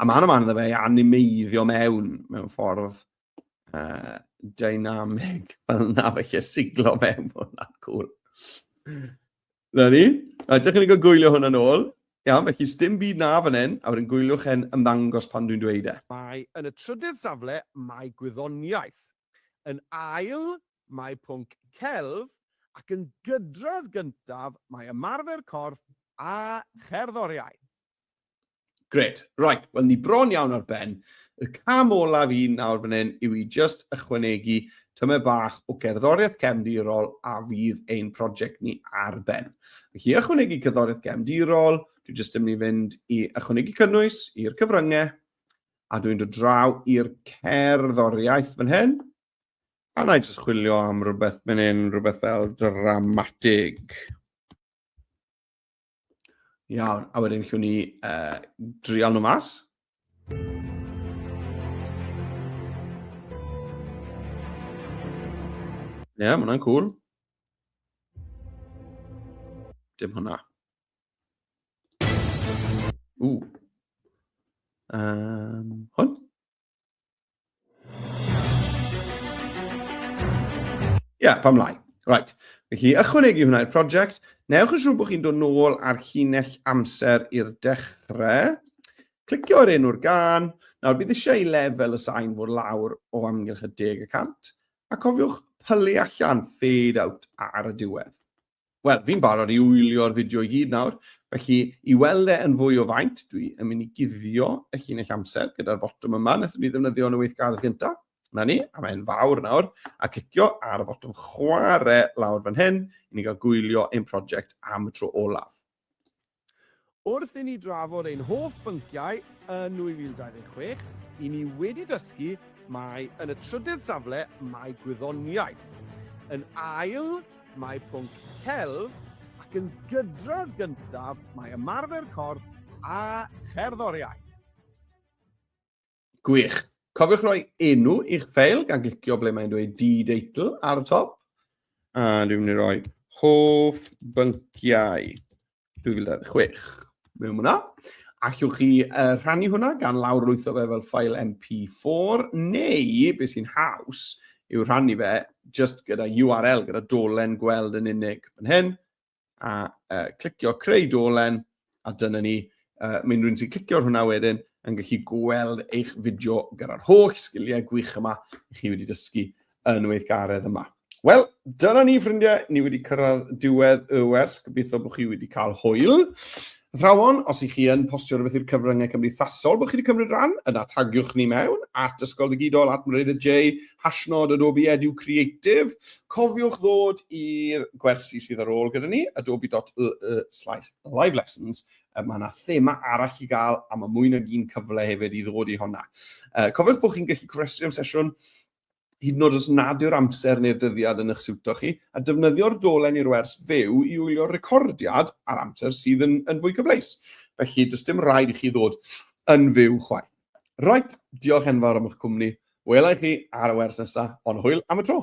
A ma'n iddo fe animeiddio mewn ffordd dynamig fel yna, felly siglo mewn hwnna'n cwl. Na ni. Dechrau ni gael gwylio hwnna'n ôl. Iawn, felly sdim byd na fan hyn, a wedyn gwyliwch yn ymddangos pan dwi'n dweud Mae yn y trydydd safle, mae gwyddoniaeth. Yn ail, mae pwnc celf, ac yn gydrodd gyntaf, mae ymarfer corff a cherddoriaeth. Gret. Right, wel ni bron iawn ar ben. Y cam olaf fi nawr fan hyn yw i just ychwanegu tyma bach o gerddoriaeth cefndirol a fydd ein prosiect ni ar ben. Felly ychwanegu cerddoriaeth cefndirol, dwi just yn mynd i fynd i ychwanegu cynnwys i'r cyfryngau, a dwi'n dod draw i'r cerddoriaeth fan hyn. A na i just chwilio am rhywbeth fan hyn, rhywbeth fel dramatig. Iawn, a wedyn llwn ni drial nhw mas. Ie, mae hwnna'n cool. Dim hwnna. Hwn? Ie, pam lai. Right. Felly, ychwanegu hwnna i'r prosiect. Newch yn siŵr bod chi'n dod nôl ar llinell amser i'r dechrau. Clicio ar enw'r gan. Nawr, bydd eisiau i lefel y sain fod lawr o amgylch y 10%. A cofiwch pylu allan fade out ar y diwedd. Wel, fi'n barod i wylio'r fideo i gyd nawr. Felly, i weld yn fwy o faint, dwi yn mynd i guddio y llinell amser gyda'r botwm yma. Nethon ni ddefnyddio yn y weithgaredd gyntaf. Na ni, a mae'n fawr nawr, a clicio ar y botwm chwarae lawr fan hyn, i ni gael gwylio ein prosiect am y tro olaf. Wrth i ni drafod ein hoff bynciau yn 2026, i ni wedi dysgu mae yn y trydydd safle mae gwyddoniaeth. Yn ail, mae pwnc celf, ac yn gydrodd gyntaf mae ymarfer corff a cherddoriaeth. Gwych. Cofiwch rhoi enw i'ch ffeil gan glicio ble mae'n dweud D-Deitl ar y top. A dwi'n mynd i roi hoff bynciau 2026 mewn hwnna. Allwch chi rhannu hwnna gan lawrlwytho fe fel ffail MP4, neu beth sy'n haws yw rhannu fe just gyda URL, gyda dolen gweld yn unig fan hyn. A clicio creu dolen, a dyna ni, mynd rhywun sy'n clicio hwnna wedyn, yn gallu gweld eich fideo gyda'r holl sgiliau gwych yma i chi wedi dysgu yn weithgaredd yma. Wel, dyna ni, ffrindiau, ni wedi cyrraedd diwedd y wers, gobeithio bod chi wedi cael hwyl. Athrawon, os ych chi yn postio rhywbeth i'r cyfryngau cymdeithasol bod chi wedi cymryd ran, yna tagiwch ni mewn at Ysgol Digidol, at Mrydydd J, hashnod Adobe Edu Creative. Cofiwch ddod i'r gwersi sydd ar ôl gyda ni, adobe.live lessons. Mae yna thema arall i gael, a mae mwy nag un cyfle hefyd i ddod i honna. Cofiwch bod chi'n gallu cofrestru am sesiwn hyd yn oed os nad yw'r amser neu'r dyddiad yn eich siwto chi, a defnyddio'r dolen i'r wers fyw i wylio'r recordiad ar amser sydd yn fwy cyfleus. Felly, does dim rhaid i chi ddod yn fyw chwaith. Right, diolch enfawr am eich cwmni. Welai chi ar y wers nesaf, ond hwyl am y tro.